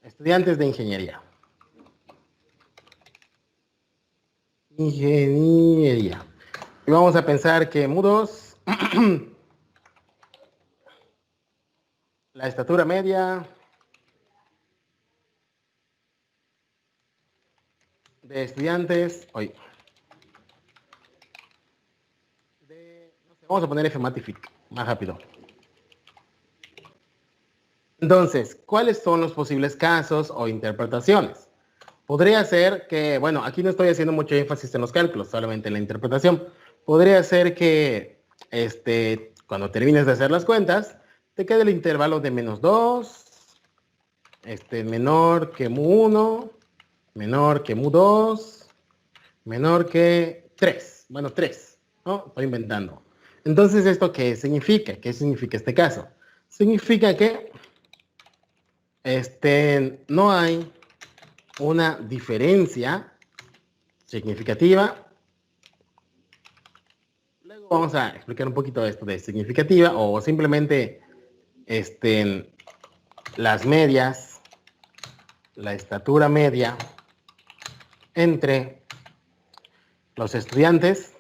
Estudiantes de ingeniería. Ingeniería. Y vamos a pensar que mu2, la estatura media de estudiantes, vamos a poner Fmatific, más rápido. Entonces, ¿cuáles son los posibles casos o interpretaciones? Podría ser que, bueno, aquí no estoy haciendo mucho énfasis en los cálculos, solamente en la interpretación. Podría ser que, cuando termines de hacer las cuentas, te quede el intervalo de -2, menor que mu1, menor que mu2, menor que 3. Bueno, 3, ¿no? Estoy inventando. Entonces, ¿esto qué significa? ¿Qué significa este caso? Significa que no hay una diferencia significativa. Luego vamos a explicar un poquito esto de significativa o simplemente las medias la estatura media entre los estudiantes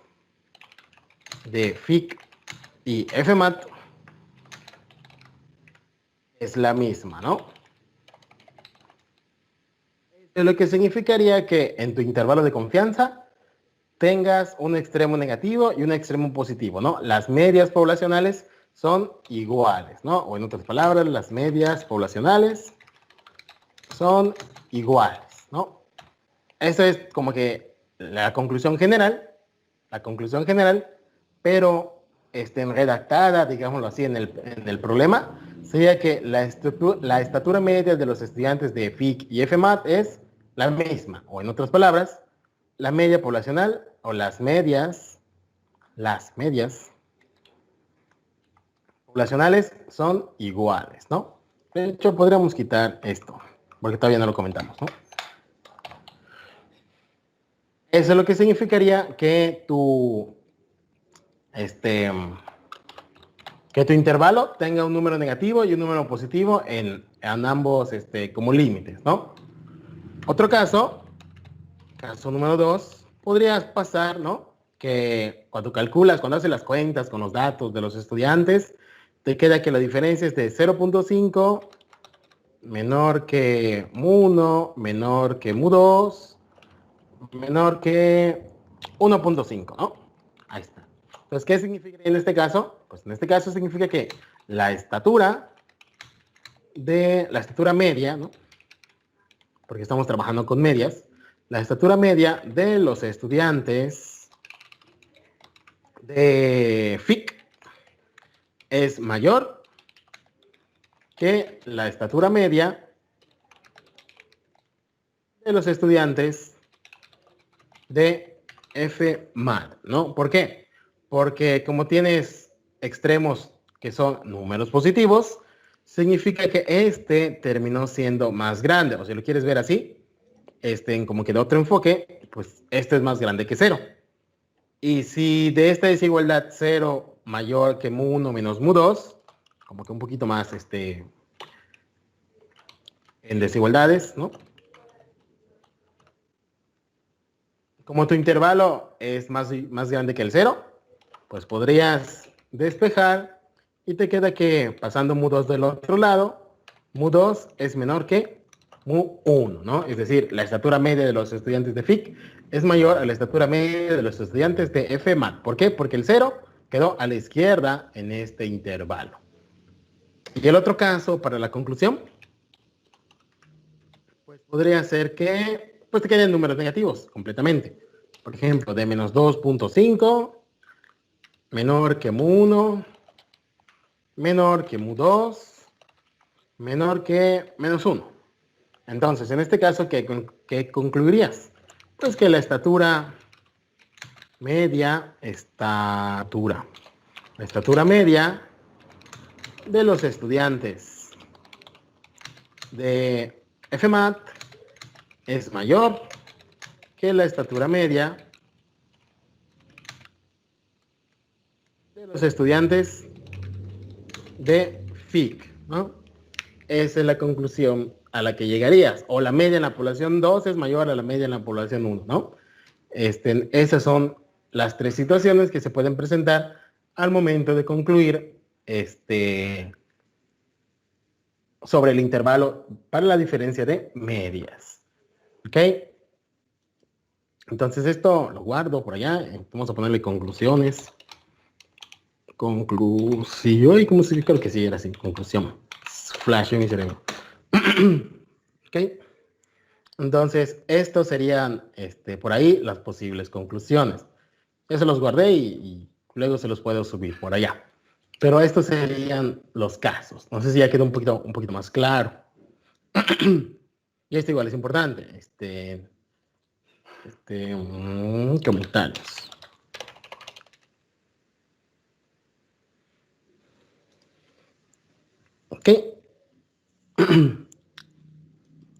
de FIC y FMAT es la misma, ¿no? Lo que significaría que en tu intervalo de confianza tengas un extremo negativo y un extremo positivo, ¿no? Las medias poblacionales son iguales, ¿no? O en otras palabras, las medias poblacionales son iguales, ¿no? Eso es como que la conclusión general, pero redactada, digámoslo así, en el problema, sería que la estatura media de los estudiantes de FIC y FMAT es la misma, o en otras palabras, la media poblacional o las medias poblacionales son iguales, ¿no? De hecho, podríamos quitar esto, porque todavía no lo comentamos, ¿no? Eso es lo que significaría que tu intervalo tenga un número negativo y un número positivo en ambos como límites, ¿no? Otro caso número 2, podrías pasar, ¿no? Que cuando calculas, cuando haces las cuentas con los datos de los estudiantes, te queda que la diferencia es de 0.5 menor que mu1, menor que mu2, menor que 1.5, ¿no? Ahí está. Entonces, ¿qué significa en este caso? Pues en este caso significa que la estatura media, ¿no? Porque estamos trabajando con medias, la estatura media de los estudiantes de FIC es mayor que la estatura media de los estudiantes de FMAT, ¿no? ¿Por qué? Porque como tienes extremos que son números positivos, significa que terminó siendo más grande, o si lo quieres ver así, como que de otro enfoque, pues es más grande que 0. Y si de esta desigualdad 0 mayor que mu1 menos mu2, como que un poquito más en desigualdades, ¿no? Como tu intervalo es más grande que el 0, pues podrías despejar y te queda que pasando mu2 del otro lado, mu2 es menor que mu1, ¿no? Es decir, la estatura media de los estudiantes de FIC es mayor a la estatura media de los estudiantes de FMAT. ¿Por qué? Porque el 0 quedó a la izquierda en este intervalo. Y el otro caso para la conclusión, pues podría ser que pues te queden números negativos completamente. Por ejemplo, de menos 2.5, menor que mu1, menor que mu2, menor que menos 1. Entonces, en este caso, ¿qué concluirías? Pues que la estatura media de los estudiantes de FMAT es mayor que la estatura media de los estudiantes de FIC, ¿no? Esa es la conclusión a la que llegarías. O la media en la población 2 es mayor a la media en la población 1, ¿no? Esas son las tres situaciones que se pueden presentar al momento de concluir sobre el intervalo para la diferencia de medias. ¿Ok? Entonces esto lo guardo por allá. Vamos a ponerle conclusiones. Conclusión. ¿Cómo se dice? Creo que sí era así. Conclusión. Flash en mi cerebro. ¿Ok? Entonces, estos serían por ahí las posibles conclusiones. Yo se los guardé y luego se los puedo subir por allá. Pero estos serían los casos. No sé si ya quedó un poquito más claro. Y esto igual es importante. Comentarios. Ok.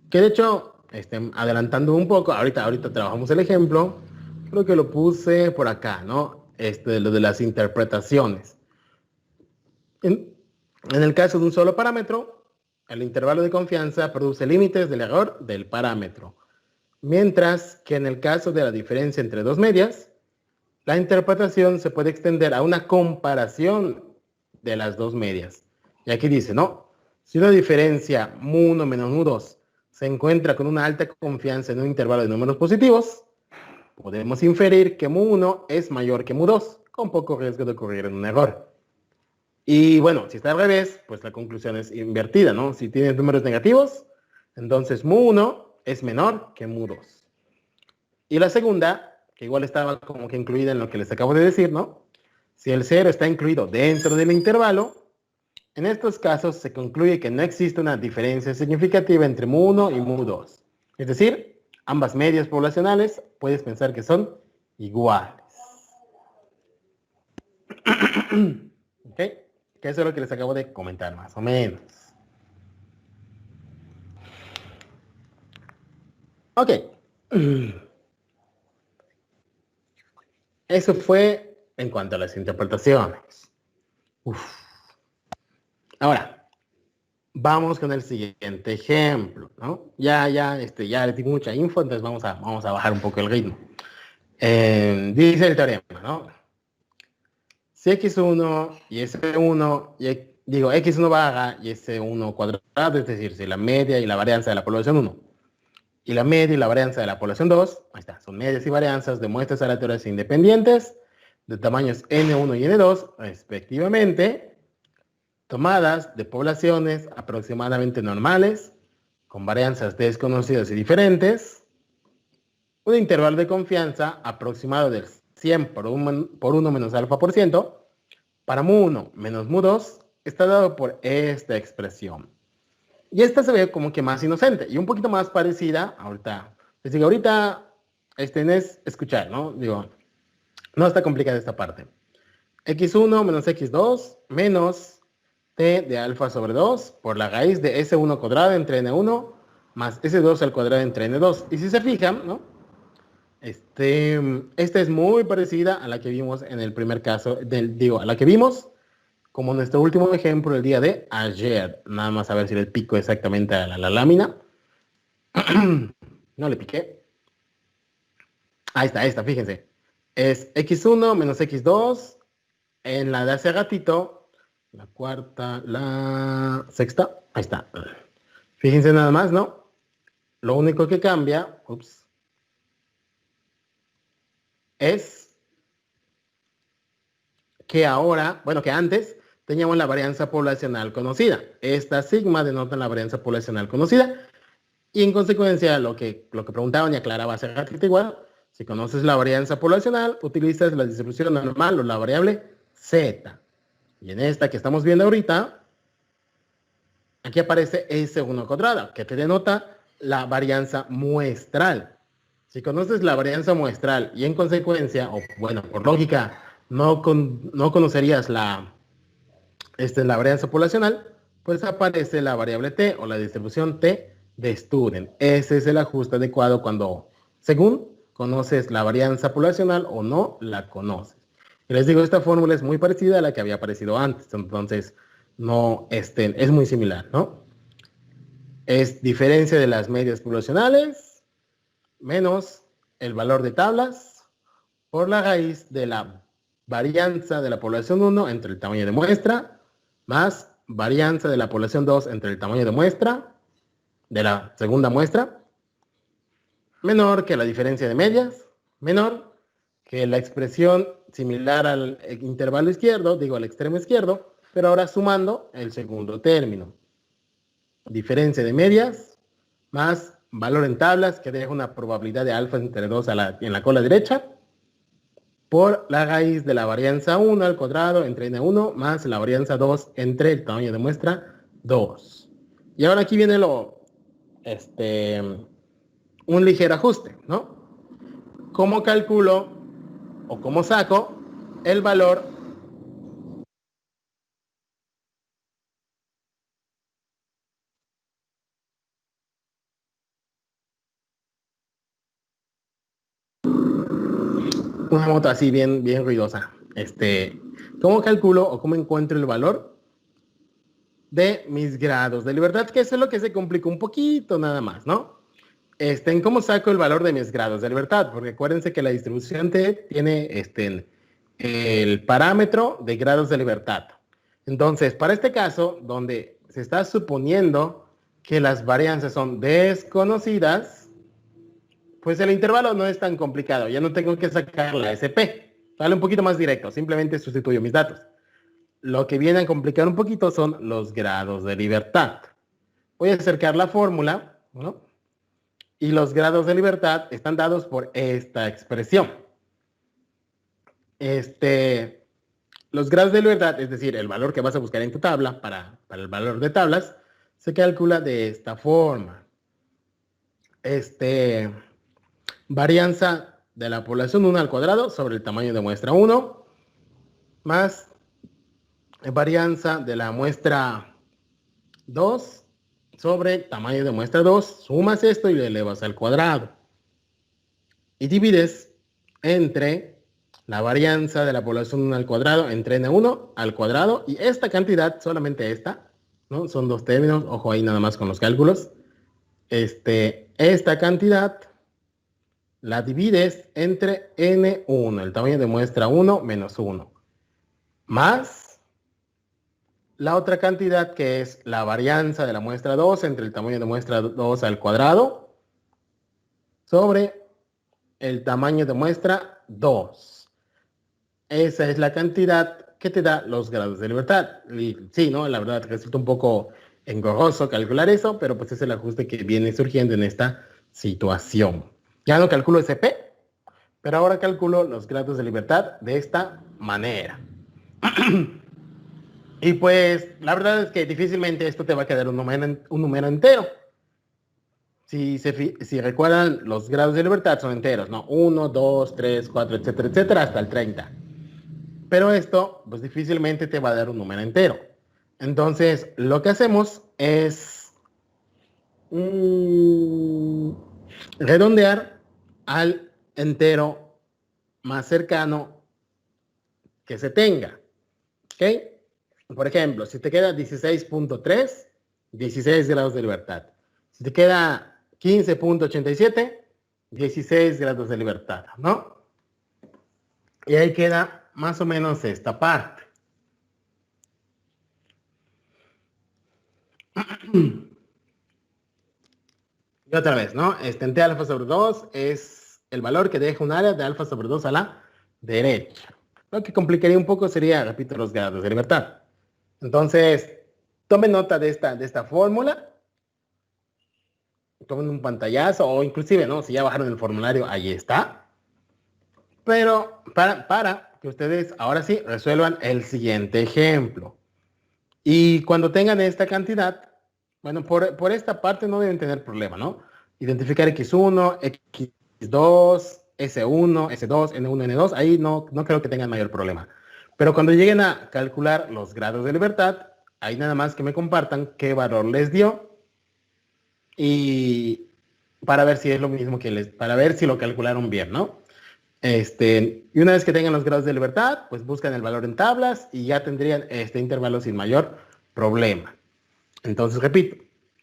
Que de hecho, adelantando un poco, ahorita trabajamos el ejemplo, creo que lo puse por acá, ¿no? Lo de las interpretaciones. En el caso de un solo parámetro, El intervalo de confianza produce límites del error del parámetro. Mientras que en el caso de la diferencia entre dos medias, la interpretación se puede extender a una comparación de las dos medias. Y aquí dice, ¿no? Si una diferencia mu1 menos mu2 se encuentra con una alta confianza en un intervalo de números positivos, podemos inferir que mu1 es mayor que mu2, con poco riesgo de ocurrir en un error. Y bueno, si está al revés, pues la conclusión es invertida, ¿no? Si tienes números negativos, entonces mu1 es menor que mu2. Y la segunda, que igual estaba como que incluida en lo que les acabo de decir, ¿no? Si el 0 está incluido dentro del intervalo, en estos casos se concluye que no existe una diferencia significativa entre mu1 y mu2. Es decir, ambas medias poblacionales puedes pensar que son iguales. ¿Ok? Que eso es lo que les acabo de comentar, más o menos. Ok. Eso fue en cuanto a las interpretaciones. Uf. Ahora, vamos con el siguiente ejemplo, ¿no? Ya les di mucha info, entonces vamos a bajar un poco el ritmo. Dice el teorema, ¿no? Si x1 y s1, digo, x1 baja y s1 cuadrado, es decir, si la media y la varianza de la población 1 y la media y la varianza de la población 2, ahí está, son medias y varianzas de muestras aleatorias independientes de tamaños n1 y n2, respectivamente, tomadas de poblaciones aproximadamente normales, con varianzas desconocidas y diferentes, un intervalo de confianza aproximado del 100 por 1 menos alfa por ciento, para mu1 menos mu2, está dado por esta expresión. Y esta se ve como que más inocente y un poquito más parecida, ahorita, les digo, ahorita, es escuchar, ¿no? Digo, no está complicada esta parte. x1 menos x2 menos t de alfa sobre 2 por la raíz de s1 cuadrado entre n1 más s2 al cuadrado entre n2. Y si se fijan, ¿no? Esta es muy parecida a la que vimos en el primer caso, a la que vimos como nuestro último ejemplo el día de ayer. Nada más a ver si le pico exactamente a la lámina. No le piqué. Ahí está, fíjense. Es x1 menos x2 en la de hace ratito, la cuarta, la sexta, ahí está. Fíjense nada más, ¿no? Lo único que cambia, es que ahora, bueno, que antes teníamos la varianza poblacional conocida. Esta sigma denota la varianza poblacional conocida. Y en consecuencia, lo que preguntaban y aclaraba hace ratito igual, si conoces la varianza poblacional, utilizas la distribución normal o la variable z. Y en esta que estamos viendo ahorita, aquí aparece S1 cuadrado, que te denota la varianza muestral. Si conoces la varianza muestral y en consecuencia, o bueno, por lógica, no conocerías la varianza poblacional, pues aparece la variable t o la distribución t de Student. Ese es el ajuste adecuado cuando, según conoces la varianza poblacional o no la conoces. Y les digo, esta fórmula es muy parecida a la que había aparecido antes, entonces no, es muy similar, ¿no? Es diferencia de las medias poblacionales menos el valor de tablas por la raíz de la varianza de la población 1 entre el tamaño de muestra más varianza de la población 2 entre el tamaño de muestra de la segunda muestra, menor que la diferencia de medias, menor que la expresión similar al intervalo izquierdo, digo al extremo izquierdo, pero ahora sumando el segundo término. Diferencia de medias más valor en tablas, que deja una probabilidad de alfa entre 2 en la cola derecha, por la raíz de la varianza 1 al cuadrado entre n1 más la varianza 2 entre el tamaño de muestra 2. Y ahora aquí viene un ligero ajuste, ¿no? ¿Cómo calculo o cómo saco el valor una moto así bien ruidosa? ¿Cómo calculo o cómo encuentro el valor de mis grados de libertad, que eso es lo que se complica un poquito nada más, ¿no? En cómo saco el valor de mis grados de libertad, porque acuérdense que la distribución T tiene el parámetro de grados de libertad. Entonces, para este caso, donde se está suponiendo que las varianzas son desconocidas, pues el intervalo no es tan complicado. Ya no tengo que sacar la SP. Sale un poquito más directo. Simplemente sustituyo mis datos. Lo que viene a complicar un poquito son los grados de libertad. Voy a acercar la fórmula, ¿no? Y los grados de libertad están dados por esta expresión. Los grados de libertad, es decir, el valor que vas a buscar en tu tabla para el valor de tablas, se calcula de esta forma. Varianza de la población 1 al cuadrado sobre el tamaño de muestra 1 más varianza de la muestra 2 sobre tamaño de muestra 2, sumas esto y lo elevas al cuadrado. Y divides entre la varianza de la población 1 al cuadrado entre n1 al cuadrado y esta cantidad, solamente esta, ¿no? Son dos términos, ojo ahí nada más con los cálculos. Esta cantidad la divides entre n1, el tamaño de muestra 1 menos 1, más la otra cantidad que es la varianza de la muestra 2 entre el tamaño de muestra 2 al cuadrado sobre el tamaño de muestra 2. Esa es la cantidad que te da los grados de libertad. Y sí, ¿no? La verdad resulta un poco engorroso calcular eso, pero pues es el ajuste que viene surgiendo en esta situación. Ya no calculo SP, pero ahora calculo los grados de libertad de esta manera. Y pues la verdad es que difícilmente esto te va a quedar un número entero. Si recuerdan, los grados de libertad son enteros, ¿no? 1, 2, 3, 4, etcétera, etcétera, hasta el 30. Pero esto, pues difícilmente te va a dar un número entero. Entonces, lo que hacemos es redondear al entero más cercano que se tenga. ¿Ok? Por ejemplo, si te queda 16.3, 16 grados de libertad. Si te queda 15.87, 16 grados de libertad, ¿no? Y ahí queda más o menos esta parte. Y otra vez, ¿no? En T alfa sobre 2 es el valor que deja un área de alfa sobre 2 a la derecha. Lo que complicaría un poco sería, repito, los grados de libertad. Entonces, tomen nota de esta fórmula. Tomen un pantallazo o inclusive, ¿no? Si ya bajaron el formulario, ahí está. Pero para que ustedes ahora sí resuelvan el siguiente ejemplo. Y cuando tengan esta cantidad, bueno, por esta parte no deben tener problema, ¿no? Identificar X1, X2, S1, S2, N1, N2, ahí no creo que tengan mayor problema. Pero cuando lleguen a calcular los grados de libertad, ahí nada más que me compartan qué valor les dio y para ver si es lo mismo para ver si lo calcularon bien, ¿no? Y una vez que tengan los grados de libertad, pues buscan el valor en tablas y ya tendrían este intervalo sin mayor problema. Entonces,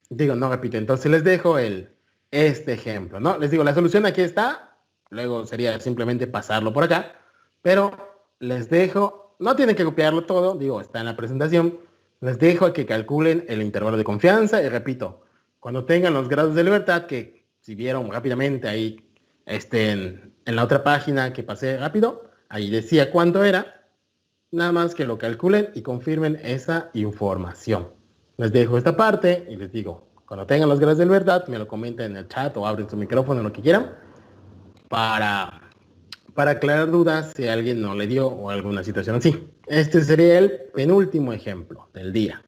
entonces les dejo este ejemplo, ¿no? Les digo, la solución aquí está, luego sería simplemente pasarlo por acá, pero les dejo, no tienen que copiarlo todo, digo, está en la presentación, les dejo a que calculen el intervalo de confianza y repito, cuando tengan los grados de libertad, que si vieron rápidamente ahí en la otra página que pasé rápido, ahí decía cuánto era, nada más que lo calculen y confirmen esa información. Les dejo esta parte y les digo, cuando tengan los grados de libertad, me lo comenten en el chat o abren su micrófono, lo que quieran, para, para aclarar dudas si alguien no le dio o alguna situación así. Este sería el penúltimo ejemplo del día.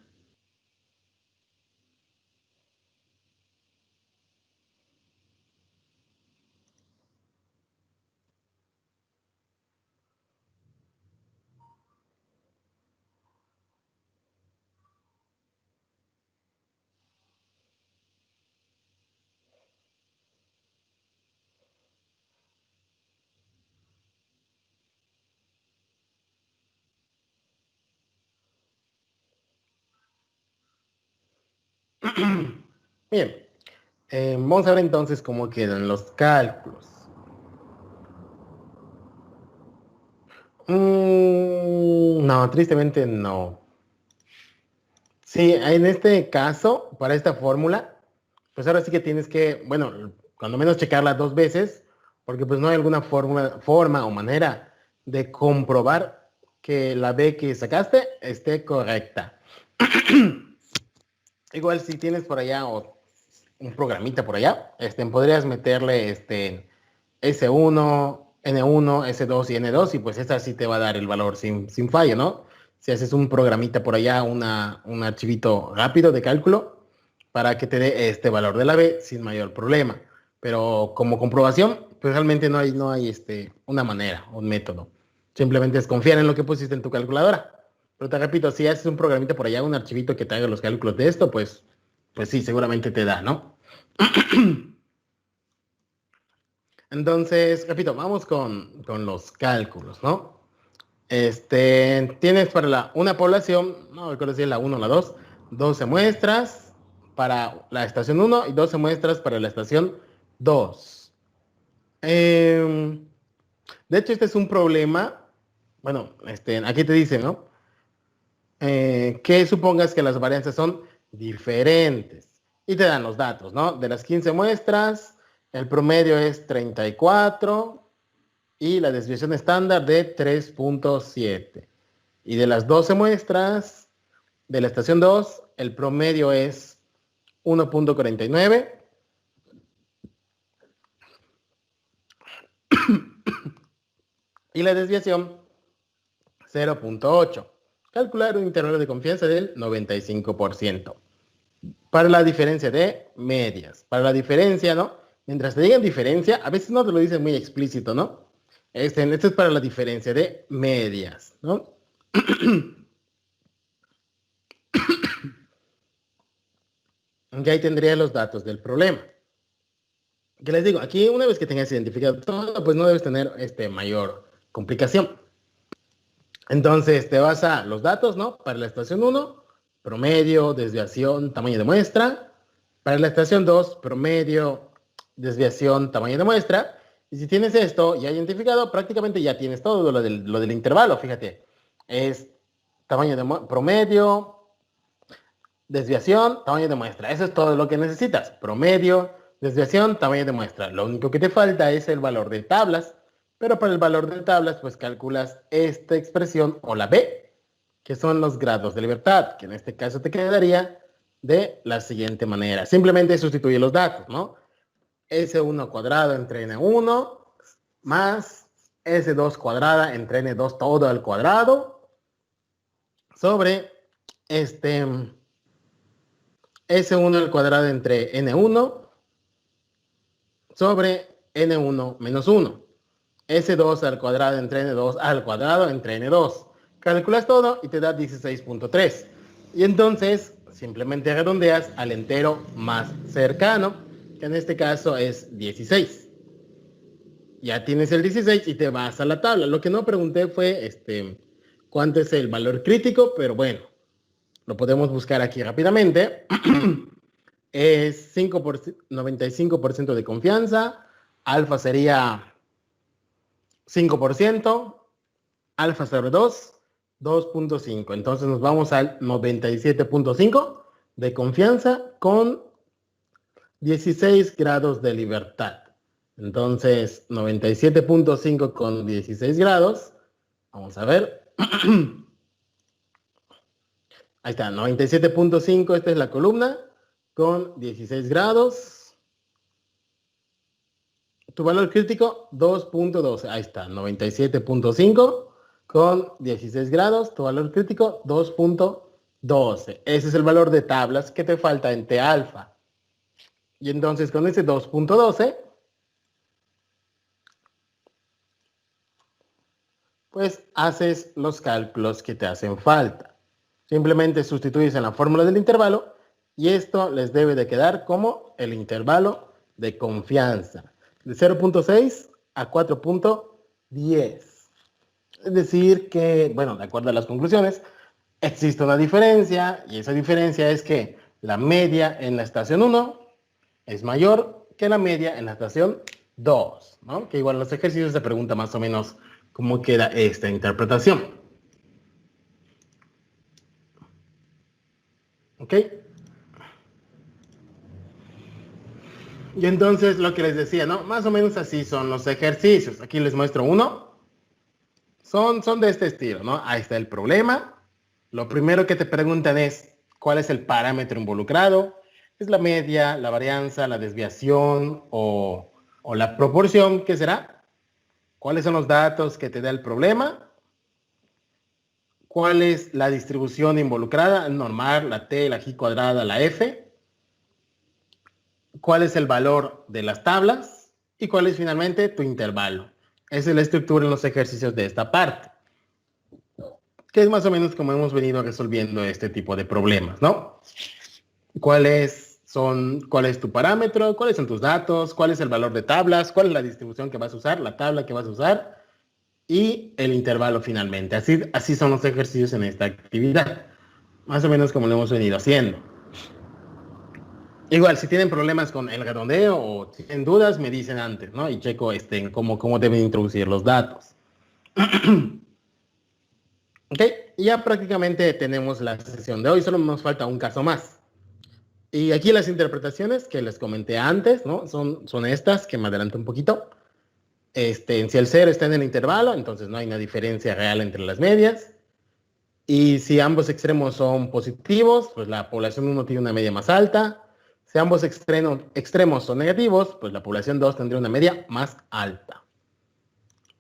Bien, vamos a ver entonces cómo quedan los cálculos. No, tristemente no. Sí, en este caso, para esta fórmula, pues ahora sí que tienes que, bueno, cuando menos checarla 2 veces, porque pues no hay alguna forma o manera de comprobar que la B que sacaste esté correcta. Igual si tienes por allá un programita por allá, podrías meterle S1, N1, S2 y N2 y pues esta sí te va a dar el valor sin fallo, ¿no? Si haces un programita por allá, un archivito rápido de cálculo para que te dé este valor de la B sin mayor problema. Pero como comprobación, pues realmente no hay una manera, un método. Simplemente es confiar en lo que pusiste en tu calculadora. Pero te repito, si haces un programita por allá, un archivito que te haga los cálculos de esto, pues sí, seguramente te da, ¿no? Entonces, repito, vamos con los cálculos, ¿no? Tienes para una población, no recuerdo si es la 1 o la 2, 12 muestras para la estación 1 y 12 muestras para la estación 2. De hecho, este es un problema, bueno, aquí te dice, ¿no? Que supongas que las varianzas son diferentes. Y te dan los datos, ¿no? De las 15 muestras, el promedio es 34 y la desviación estándar de 3.7. Y de las 12 muestras de la estación 2, el promedio es 1.49. Y la desviación 0.8. Calcular un intervalo de confianza del 95%. Para la diferencia de medias. Para la diferencia, ¿no? Mientras te digan diferencia, a veces no te lo dicen muy explícito, ¿no? Esto es para la diferencia de medias, ¿no? Aunque ahí tendría los datos del problema. Que les digo, aquí una vez que tengas identificado todo, pues no debes tener mayor complicación. Entonces te vas a los datos, ¿no? Para la estación 1, promedio, desviación, tamaño de muestra. Para la estación 2, promedio, desviación, tamaño de muestra. Y si tienes esto ya identificado, prácticamente ya tienes todo lo del intervalo, fíjate. Es tamaño de promedio, desviación, tamaño de muestra. Eso es todo lo que necesitas. Promedio, desviación, tamaño de muestra. Lo único que te falta es el valor de tablas. Pero para el valor de tablas, pues calculas esta expresión o la B, que son los grados de libertad, que en este caso te quedaría de la siguiente manera. Simplemente sustituye los datos, ¿no? S1 cuadrado entre N1 más S2 cuadrada entre N2 todo al cuadrado sobre S1 al cuadrado entre N1 sobre N1 menos 1. S2 al cuadrado entre N2 al cuadrado entre N2. Calculas todo y te da 16.3. Y entonces simplemente redondeas al entero más cercano, que en este caso es 16. Ya tienes el 16 y te vas a la tabla. Lo que no pregunté fue cuánto es el valor crítico, pero bueno, lo podemos buscar aquí rápidamente. Es 95% de confianza. Alfa sería 5%, alfa sobre 2, 2.5. Entonces nos vamos al 97.5 de confianza con 16 grados de libertad. Entonces 97.5 con 16 grados. Vamos a ver. Ahí está, 97.5, esta es la columna con 16 grados. Tu valor crítico, 2.12. Ahí está, 97.5 con 16 grados. Tu valor crítico, 2.12. Ese es el valor de tablas que te falta en T alfa. Y entonces con ese 2.12, pues haces los cálculos que te hacen falta. Simplemente sustituyes en la fórmula del intervalo y esto les debe de quedar como el intervalo de confianza. De 0.6 a 4.10. Es decir que, bueno, de acuerdo a las conclusiones, existe una diferencia y esa diferencia es que la media en la estación 1 es mayor que la media en la estación 2, ¿no? Que igual en los ejercicios se pregunta más o menos cómo queda esta interpretación. ¿Ok? Y entonces lo que les decía, ¿no? Más o menos así son los ejercicios. Aquí les muestro uno. Son de este estilo, ¿no? Ahí está el problema. Lo primero que te preguntan es, ¿cuál es el parámetro involucrado? ¿Es la media, la varianza, la desviación o la proporción? ¿Qué será? ¿Cuáles son los datos que te da el problema? ¿Cuál es la distribución involucrada? El normal, la t, la g cuadrada, la f. ¿Cuál es el valor de las tablas? Y cuál es finalmente tu intervalo. Esa es la estructura en los ejercicios de esta parte, que es más o menos como hemos venido resolviendo este tipo de problemas, ¿no? ¿Cuál es tu parámetro? ¿Cuáles son tus datos? ¿Cuál es el valor de tablas? ¿Cuál es la distribución que vas a usar? ¿La tabla que vas a usar? Y el intervalo finalmente. Así son los ejercicios en esta actividad. Más o menos como lo hemos venido haciendo. Igual, si tienen problemas con el redondeo o tienen dudas, me dicen antes, ¿no? Y checo cómo deben introducir los datos. Ok, ya prácticamente tenemos la sesión de hoy, solo nos falta un caso más. Y aquí las interpretaciones que les comenté antes, ¿no? Son estas, que me adelanto un poquito. Si el 0 está en el intervalo, entonces no hay una diferencia real entre las medias. Y si ambos extremos son positivos, pues la población 1 tiene una media más alta. Si ambos extremos son negativos, pues la población 2 tendría una media más alta.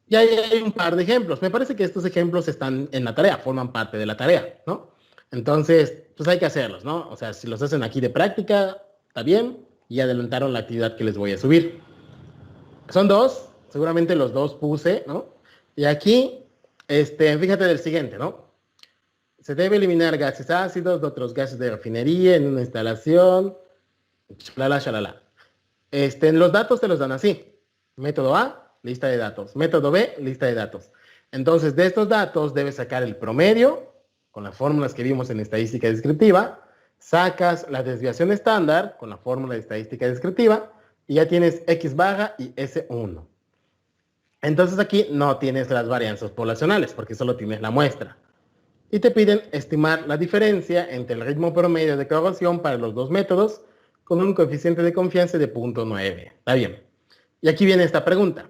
Y ahí hay un par de ejemplos. Me parece que estos ejemplos están en la tarea, forman parte de la tarea, ¿no? Entonces, pues hay que hacerlos, ¿no? O sea, si los hacen aquí de práctica, está bien, y adelantaron la actividad que les voy a subir. Son dos, seguramente los dos puse, ¿no? Y aquí, fíjate del siguiente, ¿no? Se debe eliminar gases ácidos de otros gases de refinería en una instalación, shalala, shalala. Los datos te los dan así. Método A, lista de datos. Método B, lista de datos. Entonces, de estos datos debes sacar el promedio, con las fórmulas que vimos en estadística descriptiva, sacas la desviación estándar, con la fórmula de estadística descriptiva, y ya tienes X baja y S1. Entonces aquí no tienes las varianzas poblacionales, porque solo tienes la muestra. Y te piden estimar la diferencia entre el ritmo promedio de corrosión para los dos métodos, con un coeficiente de confianza de 0.9. Está bien. Y aquí viene esta pregunta.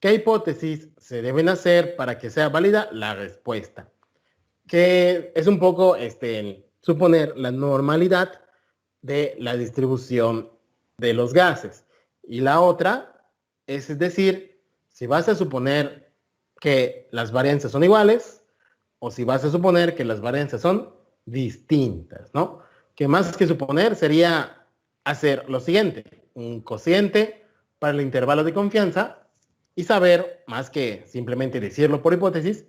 ¿Qué hipótesis se deben hacer para que sea válida la respuesta? Que es un poco suponer la normalidad de la distribución de los gases. Y la otra es decir, si vas a suponer que las varianzas son iguales o si vas a suponer que las varianzas son distintas, ¿no? Que más que suponer sería hacer lo siguiente, un cociente para el intervalo de confianza y saber, más que simplemente decirlo por hipótesis,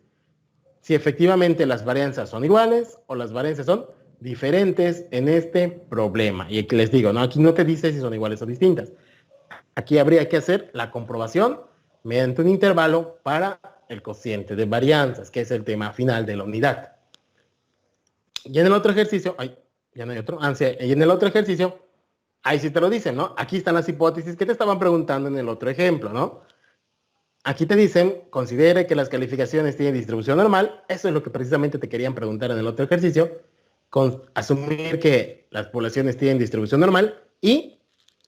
si efectivamente las varianzas son iguales o las varianzas son diferentes en este problema. Y aquí les digo, ¿no? Aquí no te dice si son iguales o distintas. Aquí habría que hacer la comprobación mediante un intervalo para el cociente de varianzas, que es el tema final de la unidad. Y en el otro ejercicio, ya no hay otro, sí, y en el otro ejercicio, ahí sí te lo dicen, ¿no? Aquí están las hipótesis que te estaban preguntando en el otro ejemplo, ¿no? Aquí te dicen, considere que las calificaciones tienen distribución normal. Eso es lo que precisamente te querían preguntar en el otro ejercicio. Asumir que las poblaciones tienen distribución normal y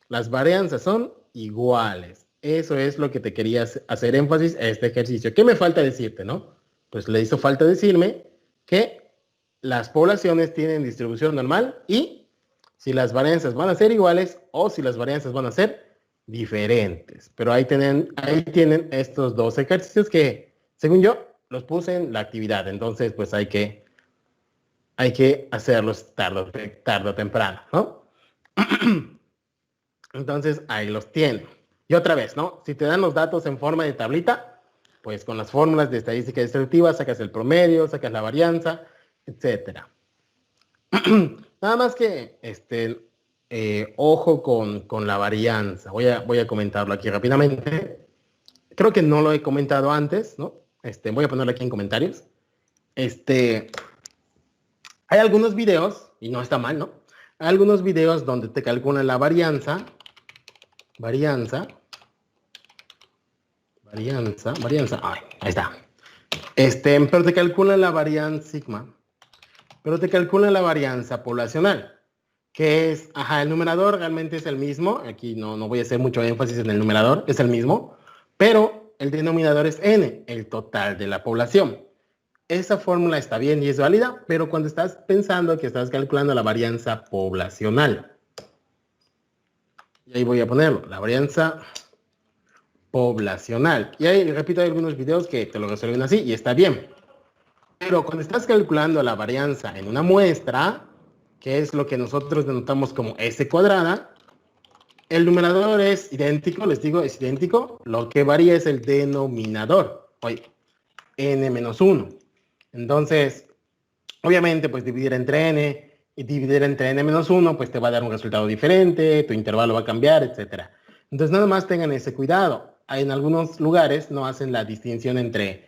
las varianzas son iguales. Eso es lo que te quería hacer énfasis a este ejercicio. ¿Qué me falta decirte, no? Pues le hizo falta decirme que las poblaciones tienen distribución normal y si las varianzas van a ser iguales o si las varianzas van a ser diferentes. Pero ahí tienen estos dos ejercicios que, según yo, los puse en la actividad. Entonces, pues hay que hacerlos tarde o temprano, ¿no? Entonces, ahí los tienen. Y otra vez, ¿no? Si te dan los datos en forma de tablita, pues con las fórmulas de estadística distributiva sacas el promedio, sacas la varianza, etcétera. Nada más que, ojo con la varianza. Voy a comentarlo aquí rápidamente. Creo que no lo he comentado antes, ¿no? Voy a ponerlo aquí en comentarios. Hay algunos videos, y no está mal, ¿no? Hay algunos videos donde te calculan la varianza, ay, ahí está. Pero te calculan la varianza sigma, pero te calculan la varianza poblacional, que es, el numerador realmente es el mismo, aquí no voy a hacer mucho énfasis en el numerador, es el mismo, pero el denominador es n, el total de la población. Esa fórmula está bien y es válida, pero cuando estás pensando que estás calculando la varianza poblacional, y ahí voy a ponerlo, la varianza poblacional. Y ahí, repito, hay algunos videos que te lo resuelven así y está bien. Pero cuando estás calculando la varianza en una muestra, que es lo que nosotros denotamos como S cuadrada, el numerador es idéntico, les digo, es idéntico. Lo que varía es el denominador, oye, n-1. Entonces, obviamente, pues dividir entre n y dividir entre n-1, pues te va a dar un resultado diferente, tu intervalo va a cambiar, etc. Entonces, nada más tengan ese cuidado. En algunos lugares no hacen la distinción entre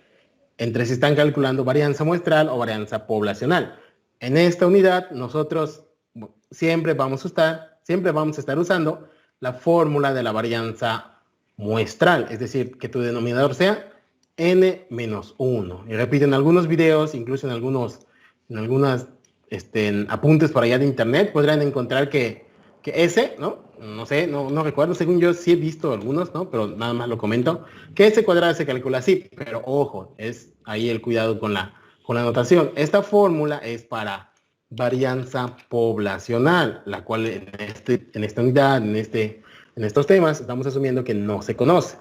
si están calculando varianza muestral o varianza poblacional. En esta unidad, nosotros siempre vamos a estar usando la fórmula de la varianza muestral, es decir, que tu denominador sea n-1. Y repito, en algunos videos, incluso en algunas apuntes por allá de internet, podrán encontrar que ese, ¿no? No sé, no recuerdo, según yo sí he visto algunos, ¿no? Pero nada más lo comento, que ese cuadrado se calcula así, pero ojo, es ahí el cuidado con la notación. Esta fórmula es para varianza poblacional, la cual en esta unidad, en estos temas, estamos asumiendo que no se conoce.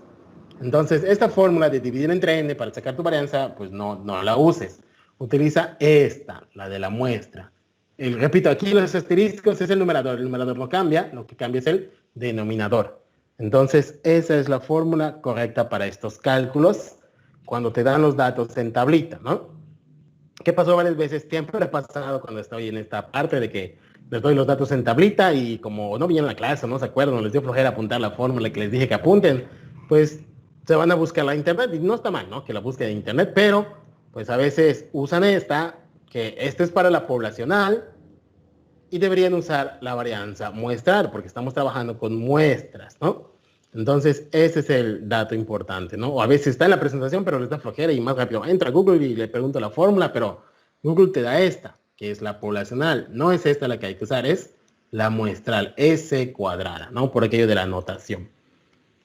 Entonces, esta fórmula de dividir entre n para sacar tu varianza, pues no la uses. Utiliza esta, la de la muestra. Repito, aquí los asteriscos es el numerador no cambia, lo que cambia es el denominador. Entonces, esa es la fórmula correcta para estos cálculos cuando te dan los datos en tablita, ¿no? ¿Qué pasó varias veces? Siempre ha pasado cuando estoy en esta parte de que les doy los datos en tablita y como no vienen a la clase, no se acuerdan, no les dio flojera apuntar la fórmula que les dije que apunten, pues se van a buscar la internet y no está mal, ¿no? Que la busquen en internet, pero pues a veces usan que esta es para la poblacional y deberían usar la varianza muestral porque estamos trabajando con muestras, ¿no? Entonces, ese es el dato importante, ¿no? O a veces está en la presentación, pero les da flojera y más rápido entra a Google y le pregunto la fórmula, pero Google te da esta, que es la poblacional. No es esta la que hay que usar, es la muestral, S cuadrada, ¿no? Por aquello de la notación.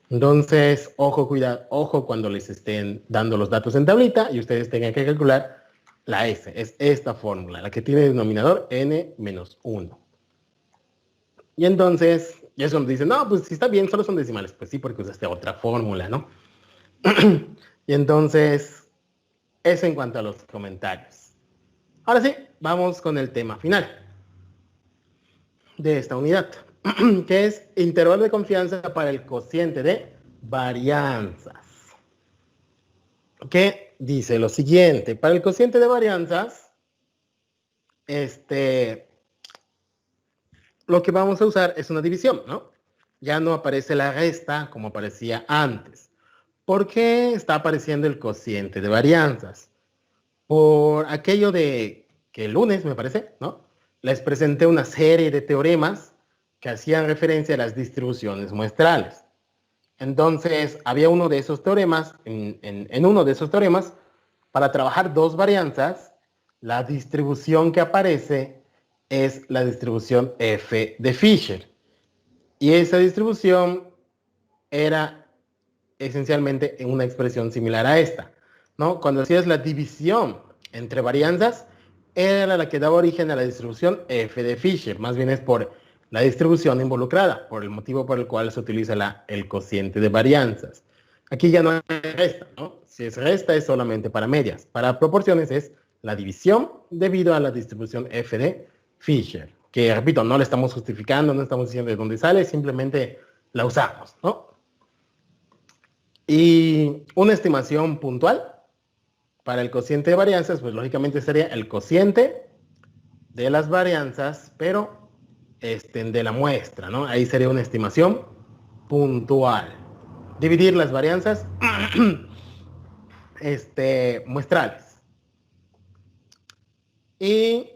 Entonces, ojo, cuidado, ojo cuando les estén dando los datos en tablita y ustedes tengan que calcular la S. Es esta fórmula, la que tiene denominador n-1. Y entonces, y eso nos dicen, no, pues si está bien, solo son decimales. Pues sí, porque usaste otra fórmula, ¿no? Y entonces, eso en cuanto a los comentarios. Ahora sí, vamos con el tema final de esta unidad, que es intervalo de confianza para el cociente de varianzas. Que dice lo siguiente, para el cociente de varianzas, lo que vamos a usar es una división, ¿no? Ya no aparece la resta como aparecía antes. ¿Por qué está apareciendo el cociente de varianzas? Por aquello de que el lunes, me parece, ¿no? Les presenté una serie de teoremas que hacían referencia a las distribuciones muestrales. Entonces, había uno de esos teoremas, en uno de esos teoremas, para trabajar dos varianzas, la distribución que aparece es la distribución f de Fisher. Y esa distribución era esencialmente una expresión similar a esta, ¿no? Cuando hacías la división entre varianzas, era la que daba origen a la distribución f de Fisher. Más bien es por la distribución involucrada, por el motivo por el cual se utiliza el cociente de varianzas. Aquí ya no hay resta, ¿no? Si es resta es solamente para medias. Para proporciones es la división debido a la distribución f de Fisher. Que, repito, no la estamos justificando, no estamos diciendo de dónde sale, simplemente la usamos, ¿no? Y una estimación puntual para el cociente de varianzas, pues lógicamente sería el cociente de las varianzas, pero de la muestra, ¿no? Ahí sería una estimación puntual. Dividir las varianzas muestrales. Y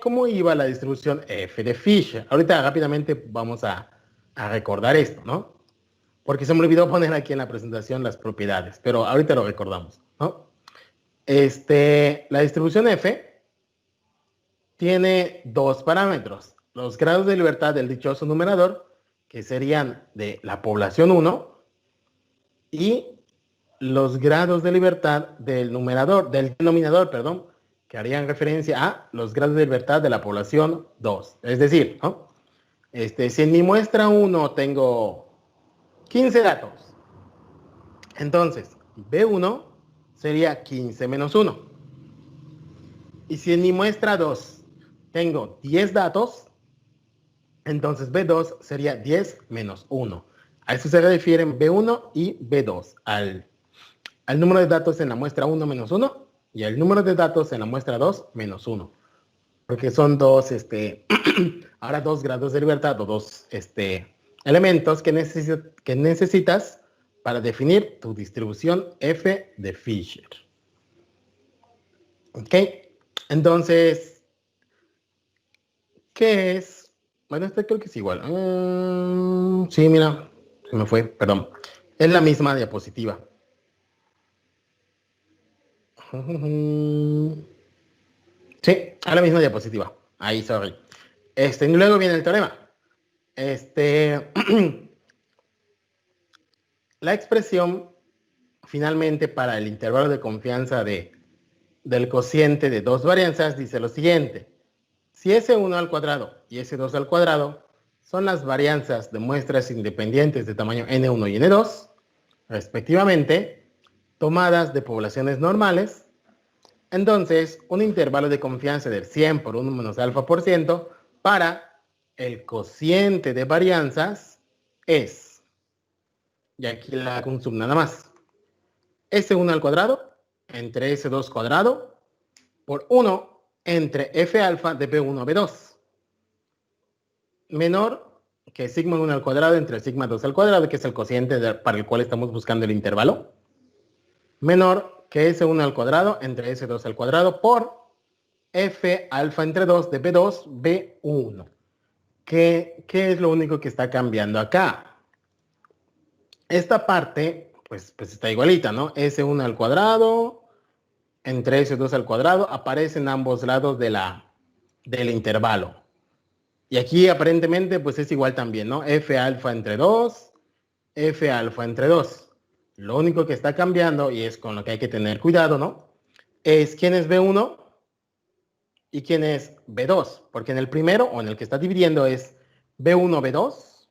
¿Cómo iba la distribución f de Fisher? Ahorita rápidamente vamos a recordar esto, ¿no? Porque se me olvidó poner aquí en la presentación las propiedades, pero ahorita lo recordamos, ¿no? La distribución f tiene dos parámetros. Los grados de libertad del dichoso numerador, que serían de la población 1, y los grados de libertad del denominador, perdón, que harían referencia a los grados de libertad de la población 2. Es decir, ¿no? Si en mi muestra 1 tengo 15 datos, entonces B1 sería 15 menos 1. Y si en mi muestra 2 tengo 10 datos, entonces B2 sería 10 menos 1. A eso se refieren B1 y B2, al número de datos en la muestra 1 menos 1 y al número de datos en la muestra 2 menos 1. Porque son dos, ahora dos grados de libertad o dos elementos que necesitas para definir tu distribución f de Fisher. ¿Ok? Entonces, ¿qué es? Bueno, creo que es igual. Sí, mira, se me fue, perdón. Es la misma diapositiva. Sí, a la misma diapositiva. Ahí, sorry. Y luego viene el teorema. La expresión, finalmente, para el intervalo de confianza del cociente de dos varianzas dice lo siguiente. Si S1 al cuadrado y S2 al cuadrado son las varianzas de muestras independientes de tamaño N1 y N2, respectivamente, tomadas de poblaciones normales, entonces un intervalo de confianza del 100 por 1 menos alfa por ciento para el cociente de varianzas es, y aquí la hago un sub nada más, S1 al cuadrado entre S2 cuadrado por 1 entre F alfa de B1 a B2 menor que sigma 1 al cuadrado entre sigma 2 al cuadrado, que es el cociente para el cual estamos buscando el intervalo, menor que S1 al cuadrado entre S2 al cuadrado por F alfa entre 2 de B2, B1. ¿Qué es lo único que está cambiando acá? Esta parte, pues está igualita, ¿no? S1 al cuadrado entre S2 al cuadrado aparece en ambos lados del intervalo. Y aquí aparentemente pues es igual también, ¿no? F alfa entre 2, F alfa entre 2. Lo único que está cambiando, y es con lo que hay que tener cuidado, ¿no? Es quién es B1 y quién es B2. Porque en el primero, o en el que está dividiendo, es B1, B2.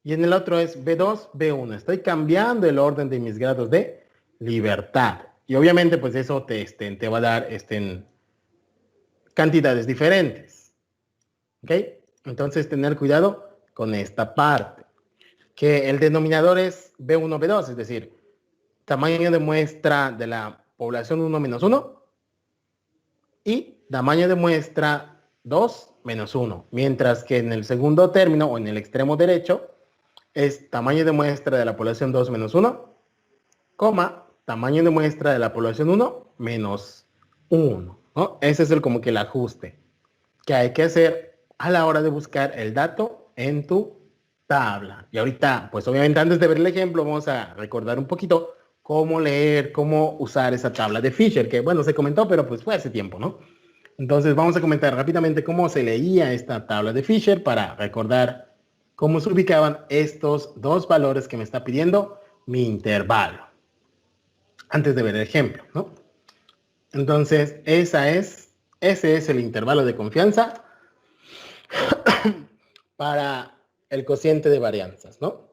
Y en el otro es B2, B1. Estoy cambiando el orden de mis grados de libertad. Y obviamente pues eso te va a dar cantidades diferentes. ¿Ok? Entonces tener cuidado con esta parte. Que el denominador es B1, B2, es decir, tamaño de muestra de la población 1 menos 1 y tamaño de muestra 2 menos 1. Mientras que en el segundo término o en el extremo derecho es tamaño de muestra de la población 2 menos 1, coma, tamaño de muestra de la población 1 menos 1. ¿No? Ese es como que el ajuste que hay que hacer a la hora de buscar el dato en tu tabla. Y ahorita, pues obviamente antes de ver el ejemplo, vamos a recordar un poquito cómo leer, cómo usar esa tabla de Fisher, que bueno, se comentó, pero pues fue hace tiempo, ¿no? Entonces vamos a comentar rápidamente cómo se leía esta tabla de Fisher para recordar cómo se ubicaban estos dos valores que me está pidiendo mi intervalo. Antes de ver el ejemplo, ¿no? Entonces, ese es el intervalo de confianza para el cociente de varianzas, ¿no?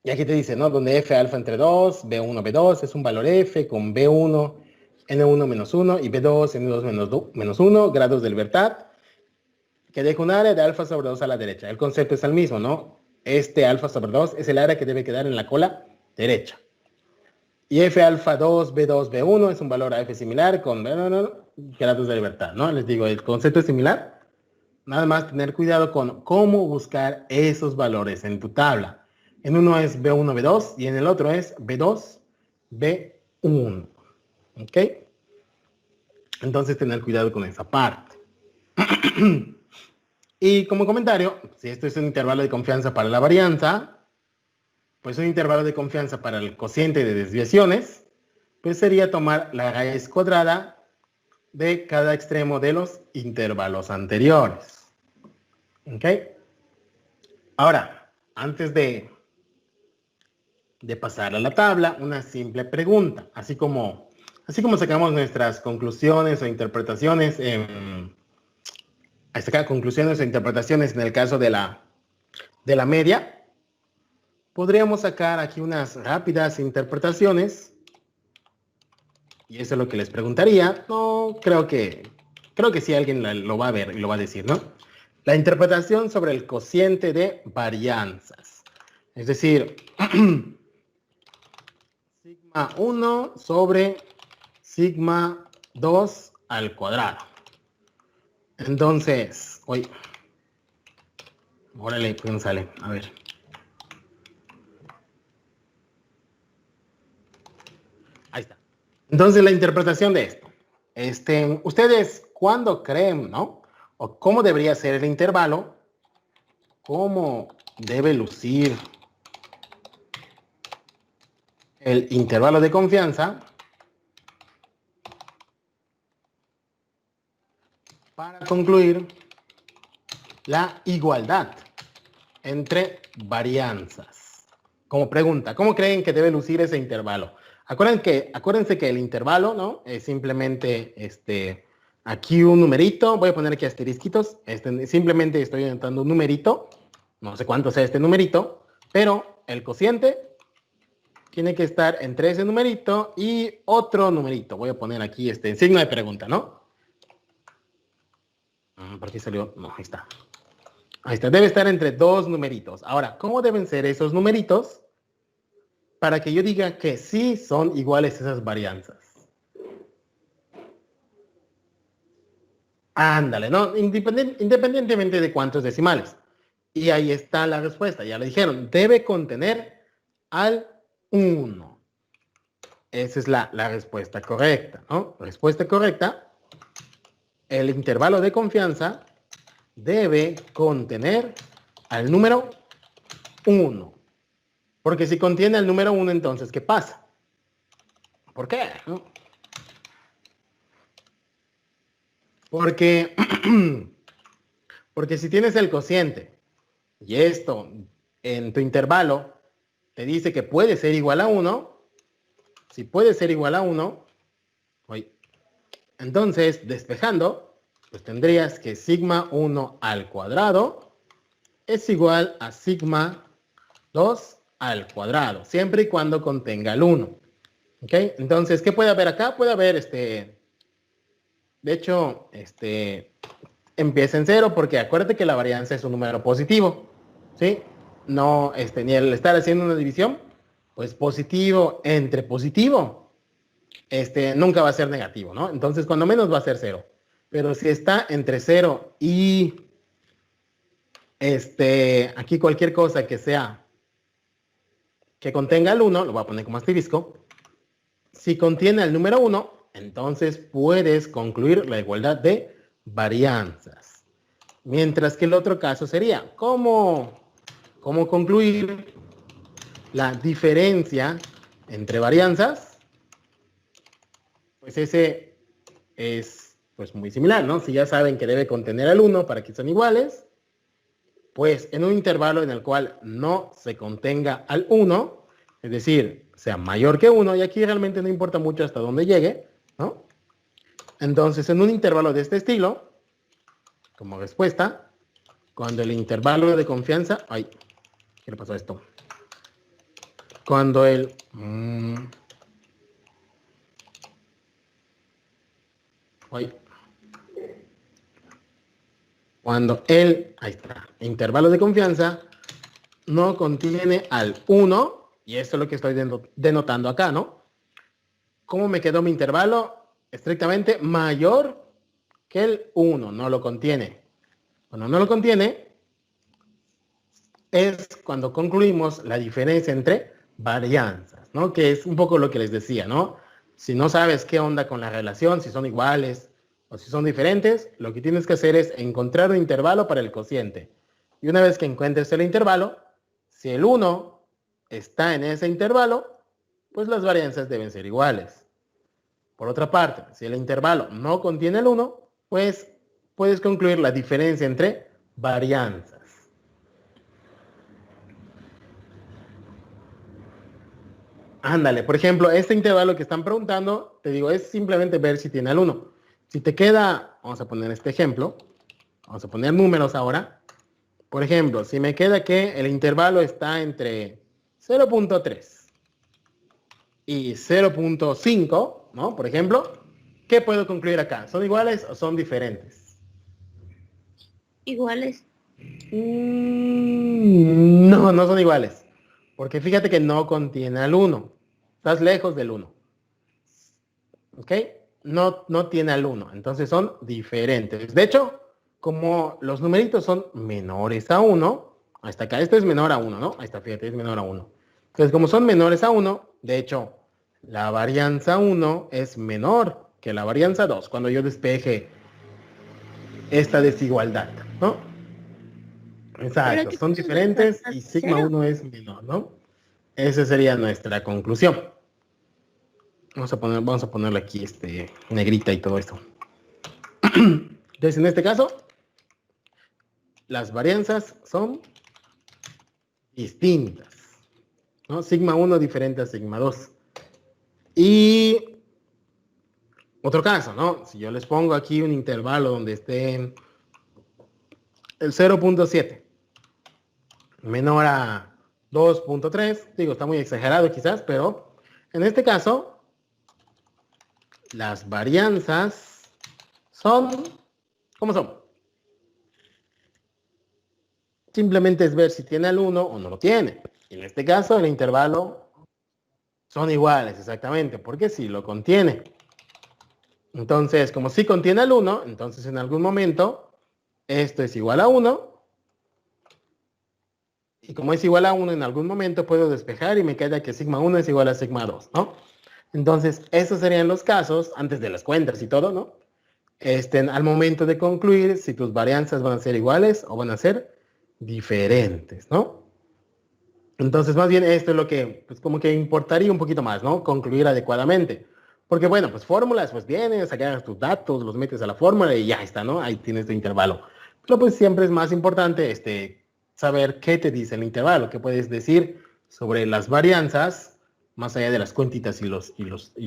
Y aquí te dice, ¿no? Donde F alfa entre 2, B1, B2 es un valor F con B1, N1 menos 1 y B2, N2 menos 1 grados de libertad, que deja un área de alfa sobre 2 a la derecha. El concepto es el mismo, ¿no? Este alfa sobre 2 es el área que debe quedar en la cola derecha. Y F alfa 2, B2, B1 es un valor a F similar con grados de libertad, ¿no? Les digo, el concepto es similar. Nada más tener cuidado con cómo buscar esos valores en tu tabla. En uno es B1, B2 y en el otro es B2, B1. ¿Ok? Entonces, tener cuidado con esa parte. Y como comentario, si esto es un intervalo de confianza para la varianza, pues un intervalo de confianza para el cociente de desviaciones, pues sería tomar la raíz cuadrada de cada extremo de los intervalos anteriores. ¿Ok? Ahora, antes de pasar a la tabla, una simple pregunta, así como sacamos nuestras conclusiones o interpretaciones conclusiones o interpretaciones en el caso de la media, podríamos sacar aquí unas rápidas interpretaciones, y eso es lo que les preguntaría. No, creo que sí alguien lo va a ver y lo va a decir, ¿no? La interpretación sobre el cociente de varianzas. Es decir, sigma 1 sobre sigma 2 al cuadrado. Entonces, órale, ¿qué nos sale? A ver. Ahí está. Entonces, la interpretación de esto. Ustedes, ¿cuándo creen, no? O cómo debería ser el intervalo, cómo debe lucir el intervalo de confianza para concluir la igualdad entre varianzas. Como pregunta, ¿cómo creen que debe lucir ese intervalo? Acuérdense que el intervalo, ¿no? Es simplemente aquí un numerito. Voy a poner aquí asterisquitos. Simplemente estoy entrando un numerito. No sé cuánto sea este numerito, pero el cociente tiene que estar entre ese numerito y otro numerito. Voy a poner aquí signo de pregunta, ¿no? ¿Por qué salió? No, ahí está. Ahí está, debe estar entre dos numeritos. Ahora, ¿cómo deben ser esos numeritos para que yo diga que sí son iguales esas varianzas? Ándale, ¿no? Independientemente de cuántos decimales. Y ahí está la respuesta, ya le dijeron, debe contener al 1. Esa es la respuesta correcta, ¿no? Respuesta correcta, el intervalo de confianza debe contener al número 1. Porque si contiene el número 1, entonces, ¿qué pasa? ¿Por qué? Porque, porque si tienes el cociente y esto en tu intervalo te dice que puede ser igual a 1, si puede ser igual a 1, entonces, despejando, pues tendrías que sigma 1 al cuadrado es igual a sigma 2 al cuadrado, siempre y cuando contenga el 1. ¿Ok? Entonces, ¿qué puede haber acá? Puede haber, de hecho, empieza en 0 porque acuérdate que la varianza es un número positivo, ¿sí? No, ni el estar haciendo una división, pues positivo entre positivo, nunca va a ser negativo, ¿no? Entonces, cuando menos va a ser 0. Pero si está entre 0 y, aquí cualquier cosa que contenga el 1, lo voy a poner como asterisco. Si contiene el número 1, entonces puedes concluir la igualdad de varianzas. Mientras que el otro caso sería, ¿cómo concluir la diferencia entre varianzas? Pues ese es pues muy similar, ¿no? Si ya saben que debe contener el 1 para que sean iguales, pues en un intervalo en el cual no se contenga al 1, es decir, sea mayor que 1, y aquí realmente no importa mucho hasta dónde llegue, ¿no? Entonces, en un intervalo de este estilo, como respuesta, cuando el intervalo de confianza... ¡Ay! ¿Qué le pasó a esto? Cuando el... ¡Ay! Cuando el... Ahí está. Intervalo de confianza no contiene al 1, y esto es lo que estoy denotando acá, ¿no? ¿Cómo me quedó mi intervalo? Estrictamente mayor que el 1, no lo contiene. Cuando no lo contiene, es cuando concluimos la diferencia entre varianzas, ¿no? Que es un poco lo que les decía, ¿no? Si no sabes qué onda con la relación, si son iguales o si son diferentes, lo que tienes que hacer es encontrar un intervalo para el cociente. Y una vez que encuentres el intervalo, si el 1 está en ese intervalo, pues las varianzas deben ser iguales. Por otra parte, si el intervalo no contiene el 1, pues puedes concluir la diferencia entre varianzas. Ándale, por ejemplo, este intervalo que están preguntando, te digo, es simplemente ver si tiene el 1. Si te queda, vamos a poner este ejemplo, vamos a poner números ahora. Por ejemplo, si me queda que el intervalo está entre 0.3 y 0.5, ¿no? Por ejemplo, ¿qué puedo concluir acá? ¿Son iguales o son diferentes? Iguales. No, no son iguales. Porque fíjate que no contiene al 1. Estás lejos del 1. ¿Ok? No tiene al 1. Entonces son diferentes. De hecho, como los numeritos son menores a 1, hasta acá, esto es menor a 1, ¿no? Ahí está, fíjate, es menor a 1. Entonces, como son menores a 1, de hecho, la varianza 1 es menor que la varianza 2 cuando yo despeje esta desigualdad, ¿no? Pero Exacto, aquí son tenemos diferentes y varianza sigma 0. 1 es menor, ¿no? Esa sería nuestra conclusión. Vamos a ponerle aquí negrita y todo esto. Entonces, en este caso, las varianzas son distintas, ¿no? Sigma 1 diferente a sigma 2. Y otro caso, ¿no? Si yo les pongo aquí un intervalo donde esté el 0.7 menor a 2.3, digo, está muy exagerado quizás, pero en este caso, las varianzas son, ¿cómo son? Simplemente es ver si tiene al 1 o no lo tiene. En este caso, el intervalo son iguales, exactamente, porque sí lo contiene. Entonces, como sí contiene al 1, entonces en algún momento esto es igual a 1. Y como es igual a 1, en algún momento puedo despejar y me queda que sigma 1 es igual a sigma 2, ¿no? Entonces, esos serían los casos, antes de las cuentas y todo, ¿no? Al momento de concluir si tus varianzas van a ser iguales o van a ser diferentes, ¿no? Entonces, más bien esto es lo que, pues como que importaría un poquito más, ¿no? Concluir adecuadamente. Porque bueno, pues fórmulas, pues vienes, sacas tus datos, los metes a la fórmula y ya está, ¿no? Ahí tienes tu intervalo. Pero pues siempre es más importante, saber qué te dice el intervalo, qué puedes decir sobre las varianzas, más allá de las cuentitas y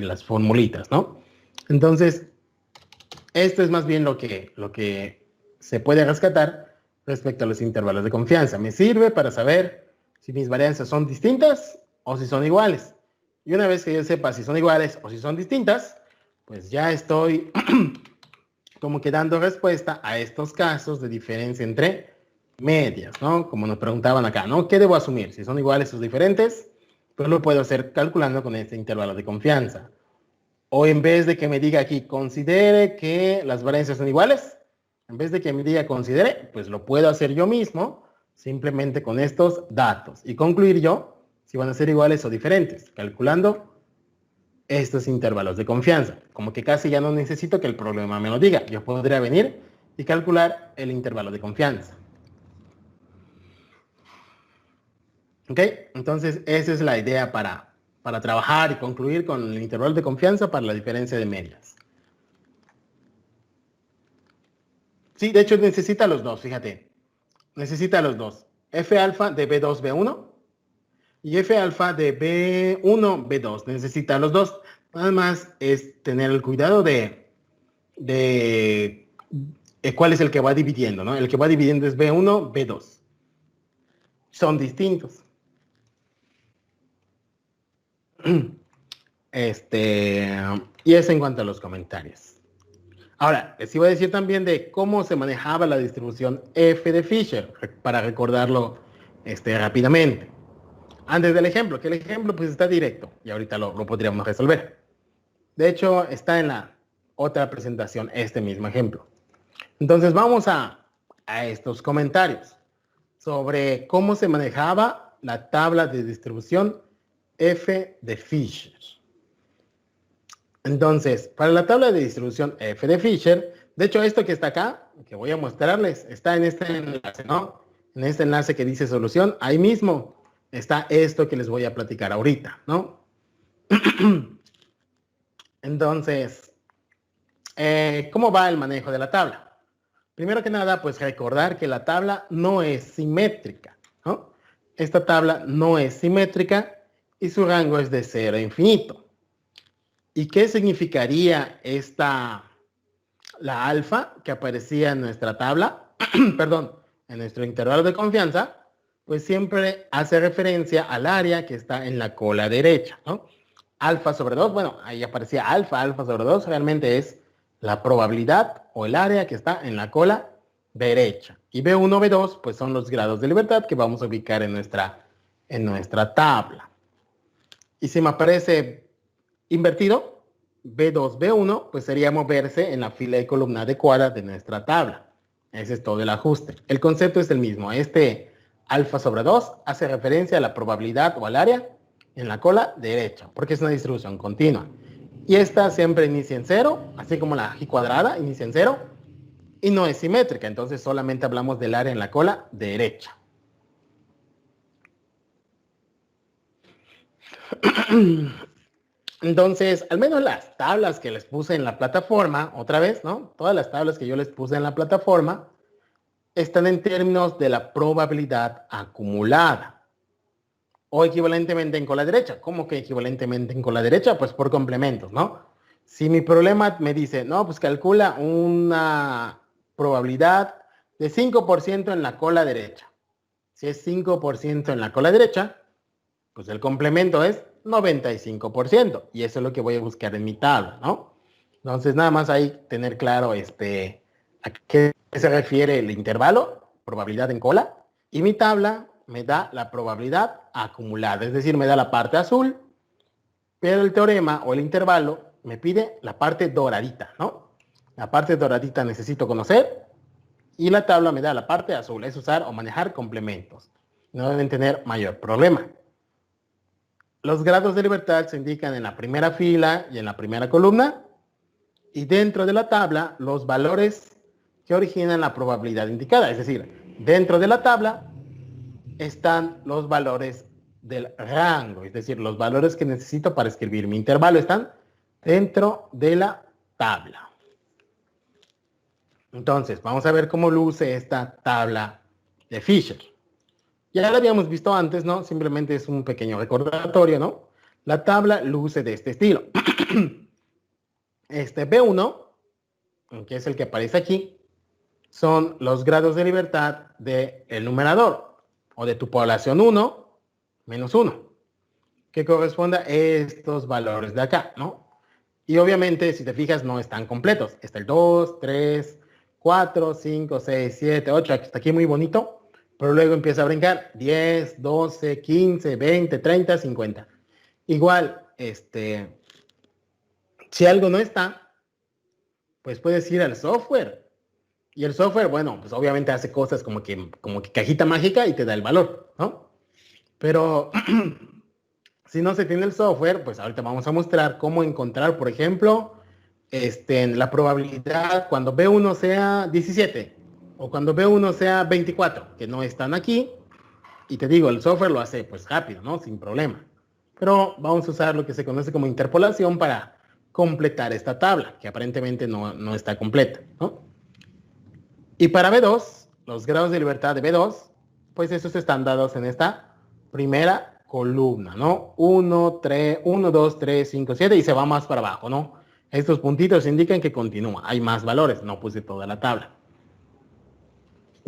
las formulitas, ¿no? Entonces, esto es más bien lo que se puede rescatar respecto a los intervalos de confianza. Me sirve para saber si mis varianzas son distintas o si son iguales. Y una vez que yo sepa si son iguales o si son distintas, pues ya estoy como que dando respuesta a estos casos de diferencia entre medias, ¿no? Como nos preguntaban acá, ¿no? ¿Qué debo asumir? Si son iguales o diferentes, pues lo puedo hacer calculando con este intervalo de confianza. O en vez de que me diga aquí, considere que las varianzas son iguales, en vez de que me diga considere, pues lo puedo hacer yo mismo, simplemente con estos datos. Y concluir yo si van a ser iguales o diferentes, calculando estos intervalos de confianza. Como que casi ya no necesito que el problema me lo diga. Yo podría venir y calcular el intervalo de confianza. ¿Ok? Entonces, esa es la idea para trabajar y concluir con el intervalo de confianza para la diferencia de medias. Sí, de hecho necesita los dos, fíjate. Necesita los dos. F alfa de B2, B1 y F alfa de B1, B2. Necesita los dos. Nada más es tener el cuidado de cuál es el que va dividiendo, ¿no? El que va dividiendo es B1, B2. Son distintos. Y eso en cuanto a los comentarios. Ahora, les iba a decir también de cómo se manejaba la distribución F de Fisher, para recordarlo rápidamente. Antes del ejemplo, que el ejemplo pues está directo y ahorita lo podríamos resolver. De hecho, está en la otra presentación este mismo ejemplo. Entonces vamos a estos comentarios sobre cómo se manejaba la tabla de distribución F de Fisher. Entonces, para la tabla de distribución F de Fisher, de hecho esto que está acá, que voy a mostrarles, está en este enlace, ¿no? En este enlace que dice solución, ahí mismo está esto que les voy a platicar ahorita, ¿no? Entonces, ¿cómo va el manejo de la tabla? Primero que nada, pues recordar que la tabla no es simétrica, ¿no? Esta tabla no es simétrica y su rango es de 0 a infinito. ¿Y qué significaría la alfa que aparecía en nuestra tabla? Perdón, en nuestro intervalo de confianza, pues siempre hace referencia al área que está en la cola derecha, ¿no? Alfa sobre 2, bueno, ahí aparecía alfa sobre 2, realmente es la probabilidad o el área que está en la cola derecha. Y B1, B2, pues son los grados de libertad que vamos a ubicar en nuestra tabla. Y si me aparece invertido, B2, B1, pues sería moverse en la fila y columna adecuada de nuestra tabla. Ese es todo el ajuste. El concepto es el mismo. Alfa sobre 2 hace referencia a la probabilidad o al área en la cola derecha, porque es una distribución continua. Y esta siempre inicia en 0, así como la y cuadrada inicia en 0, y no es simétrica, entonces solamente hablamos del área en la cola derecha. Entonces, al menos las tablas que les puse en la plataforma, otra vez, ¿no? Todas las tablas que yo les puse en la plataforma están en términos de la probabilidad acumulada. O equivalentemente en cola derecha. ¿Cómo que equivalentemente en cola derecha? Pues por complementos, ¿no? Si mi problema me dice, no, pues calcula una probabilidad de 5% en la cola derecha. Si es 5% en la cola derecha, pues el complemento es 95%. Y eso es lo que voy a buscar en mi tabla, ¿no? Entonces, nada más ahí tener claro a qué se refiere el intervalo, probabilidad en cola, y mi tabla me da la probabilidad acumulada, es decir, me da la parte azul, pero el teorema o el intervalo me pide la parte doradita, ¿no? La parte doradita necesito conocer y la tabla me da la parte azul, es usar o manejar complementos. No deben tener mayor problema. Los grados de libertad se indican en la primera fila y en la primera columna, y dentro de la tabla los valores que originan la probabilidad indicada. Es decir, dentro de la tabla están los valores del rango, es decir, los valores que necesito para escribir mi intervalo están dentro de la tabla. Entonces, vamos a ver cómo luce esta tabla de Fisher. Ya la habíamos visto antes, ¿no? Simplemente es un pequeño recordatorio, ¿no? La tabla luce de este estilo. Este B1, que es el que aparece aquí, son los grados de libertad del numerador, o de tu población 1 menos 1, que corresponde a estos valores de acá, ¿no? Y obviamente, si te fijas, no están completos. Está el 2, 3, 4, 5, 6, 7, 8, hasta aquí muy bonito, pero luego empieza a brincar 10, 12, 15, 20, 30, 50. Igual, si algo no está, pues puedes ir al software. Y el software, bueno, pues obviamente hace cosas como que cajita mágica y te da el valor, ¿no? Pero si no se tiene el software, pues ahorita vamos a mostrar cómo encontrar, por ejemplo, la probabilidad cuando B1 sea 17 o cuando B1 sea 24, que no están aquí. Y te digo, el software lo hace pues rápido, ¿no? Sin problema. Pero vamos a usar lo que se conoce como interpolación para completar esta tabla, que aparentemente no está completa, ¿no? Y para B2, los grados de libertad de B2, pues esos están dados en esta primera columna, ¿no? 1, 3, 1, 2, 3, 5, 7 y se va más para abajo, ¿no? Estos puntitos indican que continúa. Hay más valores, no puse toda la tabla.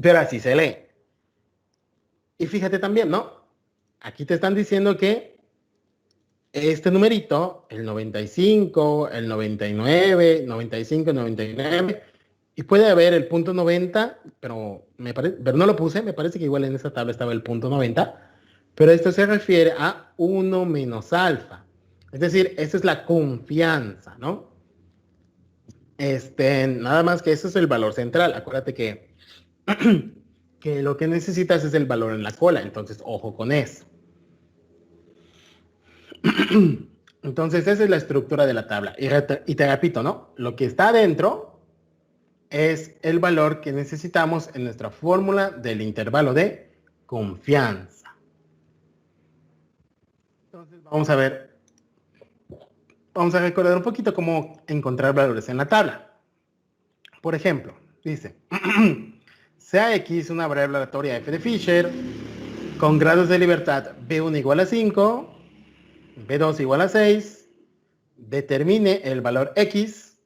Pero así se lee. Y fíjate también, ¿no? Aquí te están diciendo que este numerito, el 95, el 99, 95, 99, y puede haber el punto 90, pero no lo puse, me parece que igual en esa tabla estaba el punto 90, pero esto se refiere a 1 menos alfa. Es decir, esa es la confianza, ¿no? Nada más que ese es el valor central. Acuérdate que, que lo que necesitas es el valor en la cola, entonces ojo con eso. Entonces, esa es la estructura de la tabla. Y te repito, ¿no? Lo que está adentro es el valor que necesitamos en nuestra fórmula del intervalo de confianza. Entonces, vamos a ver, vamos a recordar un poquito cómo encontrar valores en la tabla. Por ejemplo, dice, sea X una variable aleatoria f de Fisher con grados de libertad B1 igual a 5, B2 igual a 6, determine el valor X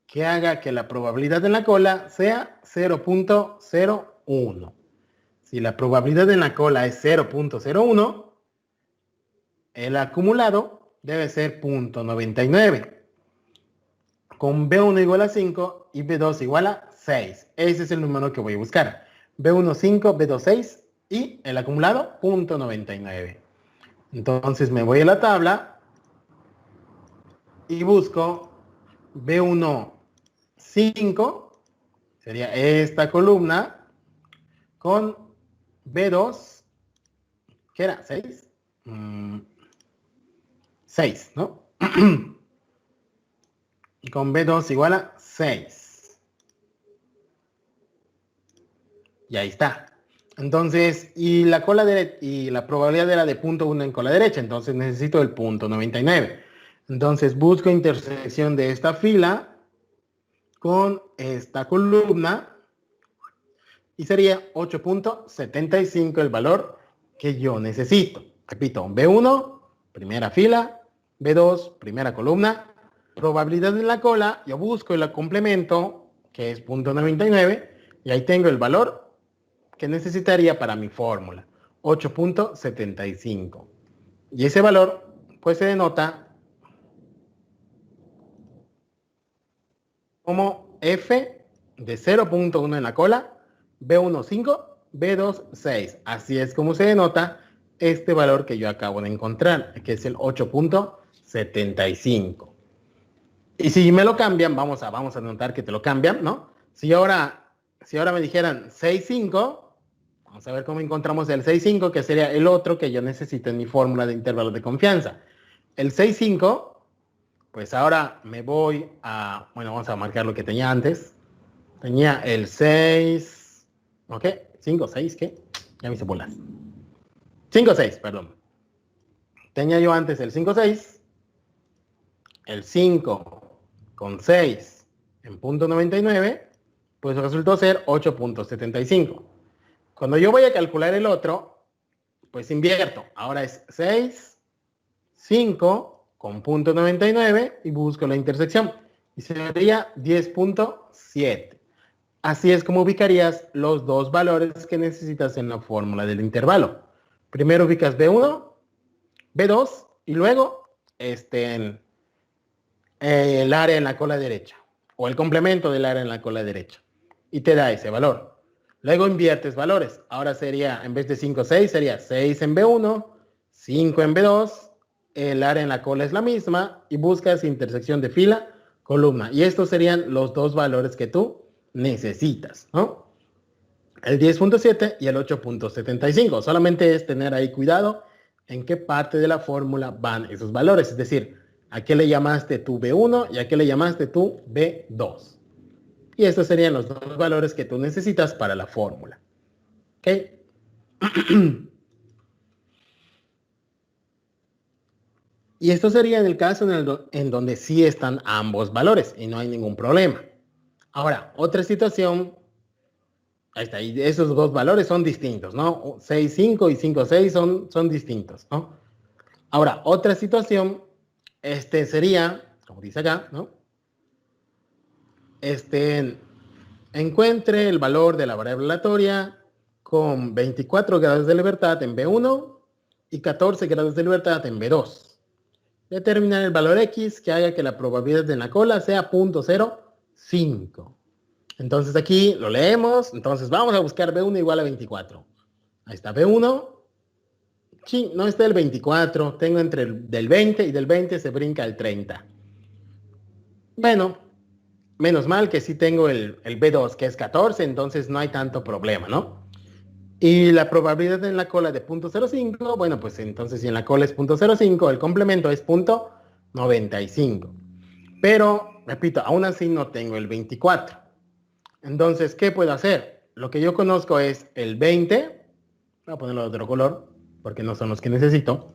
que haga que la probabilidad en la cola sea 0.01. Si la probabilidad en la cola es 0.01, el acumulado debe ser 0.99. Con B1 igual a 5 y B2 igual a 6. Ese es el número que voy a buscar. B1 5, B2 6 y el acumulado 0.99. Entonces me voy a la tabla y busco B1 5, sería esta columna, con B2, ¿qué era? 6. 6, ¿no? Con B2 igual a 6. Y ahí está. Entonces, y la cola y la probabilidad era de 0.1 en cola derecha, entonces necesito el 0.99. Entonces busco intersección de esta fila con esta columna y sería 8.75 el valor que yo necesito. Repito, B1, primera fila, B2, primera columna, probabilidad en la cola, yo busco el complemento, que es 0.99, y ahí tengo el valor que necesitaría para mi fórmula, 8.75. Y ese valor, pues se denota como F de 0.1 en la cola, B1 5, B2 6. Así es como se denota este valor que yo acabo de encontrar, que es el 8.75. Y si me lo cambian, vamos a notar que te lo cambian, ¿no? Si ahora me dijeran 6.5, vamos a ver cómo encontramos el 6.5, que sería el otro que yo necesito en mi fórmula de intervalos de confianza. El 6.5, pues ahora me voy a, bueno, vamos a marcar lo que tenía antes. Tenía el 6, ¿ok? 5, 6, ¿qué? Ya me hice bolas. 5, 6, perdón. Tenía yo antes el 5, 6, el 5 con 6 en 0.99, pues resultó ser 8.75. Cuando yo voy a calcular el otro, pues invierto. Ahora es 6, 5 con 0.99 y busco la intersección. Y sería 10.7. Así es como ubicarías los dos valores que necesitas en la fórmula del intervalo. Primero ubicas B1, B2 y luego el área en la cola derecha o el complemento del área en la cola derecha y te da ese valor. Luego inviertes valores. Ahora sería, en vez de 5, 6, sería 6 en B1, 5 en B2, el área en la cola es la misma y buscas intersección de fila, columna. Y estos serían los dos valores que tú necesitas, ¿no? El 10.7 y el 8.75. Solamente es tener ahí cuidado en qué parte de la fórmula van esos valores. Es decir, a qué le llamaste tu B1 y a qué le llamaste tu B2. Y estos serían los dos valores que tú necesitas para la fórmula. ¿Ok? Y esto sería en el caso en donde sí están ambos valores y no hay ningún problema. Ahora, otra situación, ahí está, y esos dos valores son distintos, ¿no? 6.5 y 5.6 son distintos, ¿no? Ahora, otra situación, sería, como dice acá, ¿no? Encuentre el valor de la variable aleatoria con 24 grados de libertad en B1 y 14 grados de libertad en B2. Determinar el valor X que haga que la probabilidad en la cola sea 0.05. Entonces aquí lo leemos. Entonces vamos a buscar B1 igual a 24. Ahí está B1. Sí, no está el 24. Tengo entre del 20 y del 20 se brinca el 30. Bueno, menos mal que sí tengo el B2 que es 14, entonces no hay tanto problema, ¿no? Y la probabilidad en la cola de 0.05, bueno, pues entonces si en la cola es 0.05, el complemento es 95. Pero, repito, aún así no tengo el 24. Entonces, ¿qué puedo hacer? Lo que yo conozco es el 20. Voy a ponerlo de otro color, porque no son los que necesito.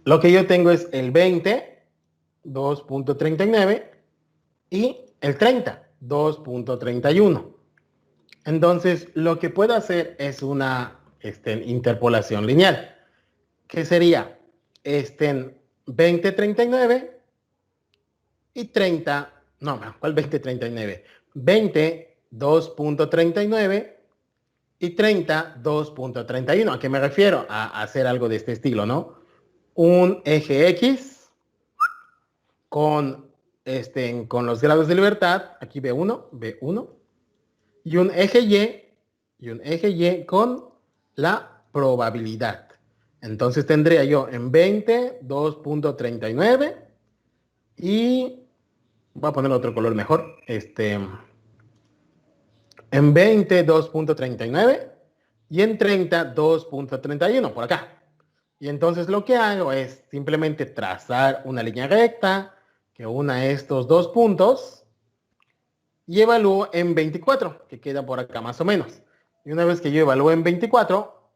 Lo que yo tengo es el 20, 2.39, y el 30, 2.31. Entonces, lo que puedo hacer es una interpolación lineal, que sería 20,39 y 30, no, ¿cuál 20,39? 20, 2.39 y 30, 2.31. ¿A qué me refiero? A hacer algo de este estilo, ¿no? Un eje X con los grados de libertad, aquí B1, y un eje Y con la probabilidad. Entonces tendría yo en 20, 2.39 y voy a poner otro color mejor. En 20, 2.39 y en 30, 2.31 por acá. Y entonces lo que hago es simplemente trazar una línea recta que una estos dos puntos y evalúo en 24, que queda por acá más o menos. Y una vez que yo evalúo en 24,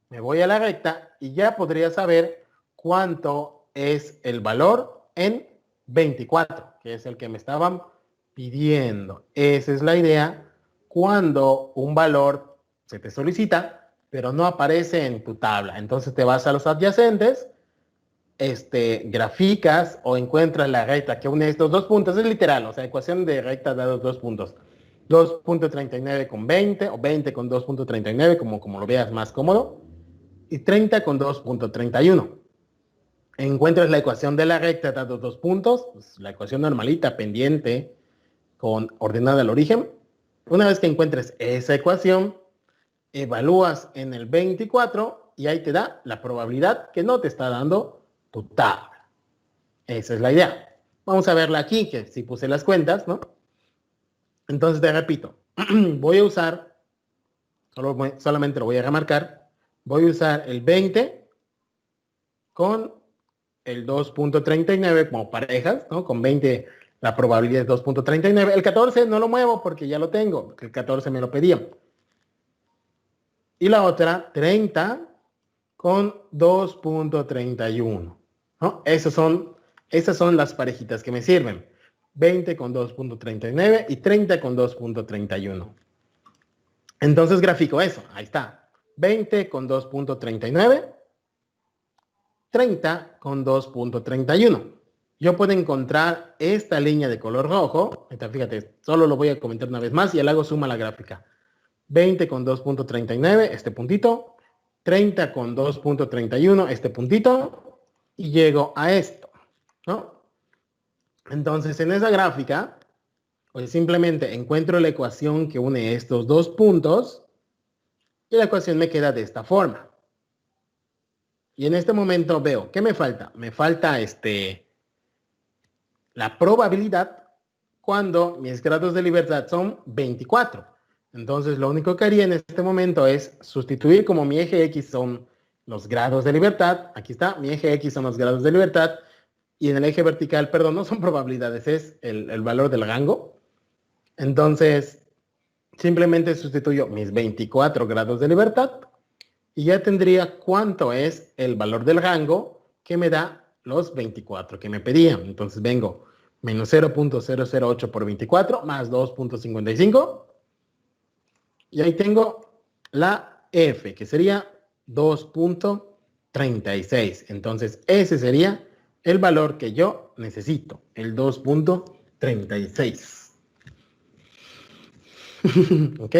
me voy a la recta y ya podría saber cuánto es el valor en 24, que es el que me estaban pidiendo. Esa es la idea cuando un valor se te solicita, pero no aparece en tu tabla. Entonces te vas a los adyacentes, graficas o encuentras la recta que une estos dos puntos. Es literal, o sea, ecuación de recta dados dos puntos. 2.39 con 20 o 20 con 2.39, como lo veas más cómodo. Y 30 con 2.31. Encuentras la ecuación de la recta dados dos puntos, pues, la ecuación normalita, pendiente, con ordenada al origen. Una vez que encuentres esa ecuación, evalúas en el 24 y ahí te da la probabilidad que no te está dando tu tabla. Esa es la idea. Vamos a verla aquí, que sí puse las cuentas, ¿no? Entonces te repito, voy a usar, solamente lo voy a remarcar, voy a usar el 20 con el 2.39 como parejas, ¿no? Con 20 la probabilidad es 2.39. El 14 no lo muevo porque ya lo tengo, el 14 me lo pedían. Y la otra, 30 con 2.31, ¿no? Esas son las parejitas que me sirven. 20 con 2.39 y 30 con 2.31. Entonces grafico eso, ahí está. 20 con 2.39, 30 con 2.31. Yo puedo encontrar esta línea de color rojo. Fíjate, solo lo voy a comentar una vez más y le hago suma a la gráfica. 20 con 2.39, este puntito. 30 con 2.31, este puntito. Y llego a esto, ¿no? Entonces, en esa gráfica, pues simplemente encuentro la ecuación que une estos dos puntos. Y la ecuación me queda de esta forma. Y en este momento veo, ¿qué me falta? Me falta la probabilidad cuando mis grados de libertad son 24. Entonces, lo único que haría en este momento es sustituir como mi eje X son los grados de libertad. Aquí está, mi eje X son los grados de libertad. Y en el eje vertical, perdón, no son probabilidades, es el valor del rango. Entonces, simplemente sustituyo mis 24 grados de libertad y ya tendría cuánto es el valor del rango que me da los 24 que me pedían. Entonces vengo menos 0.008 por 24 más 2.55 y ahí tengo la F, que sería 2.36. Entonces ese sería el valor que yo necesito, el 2.36. ¿Ok?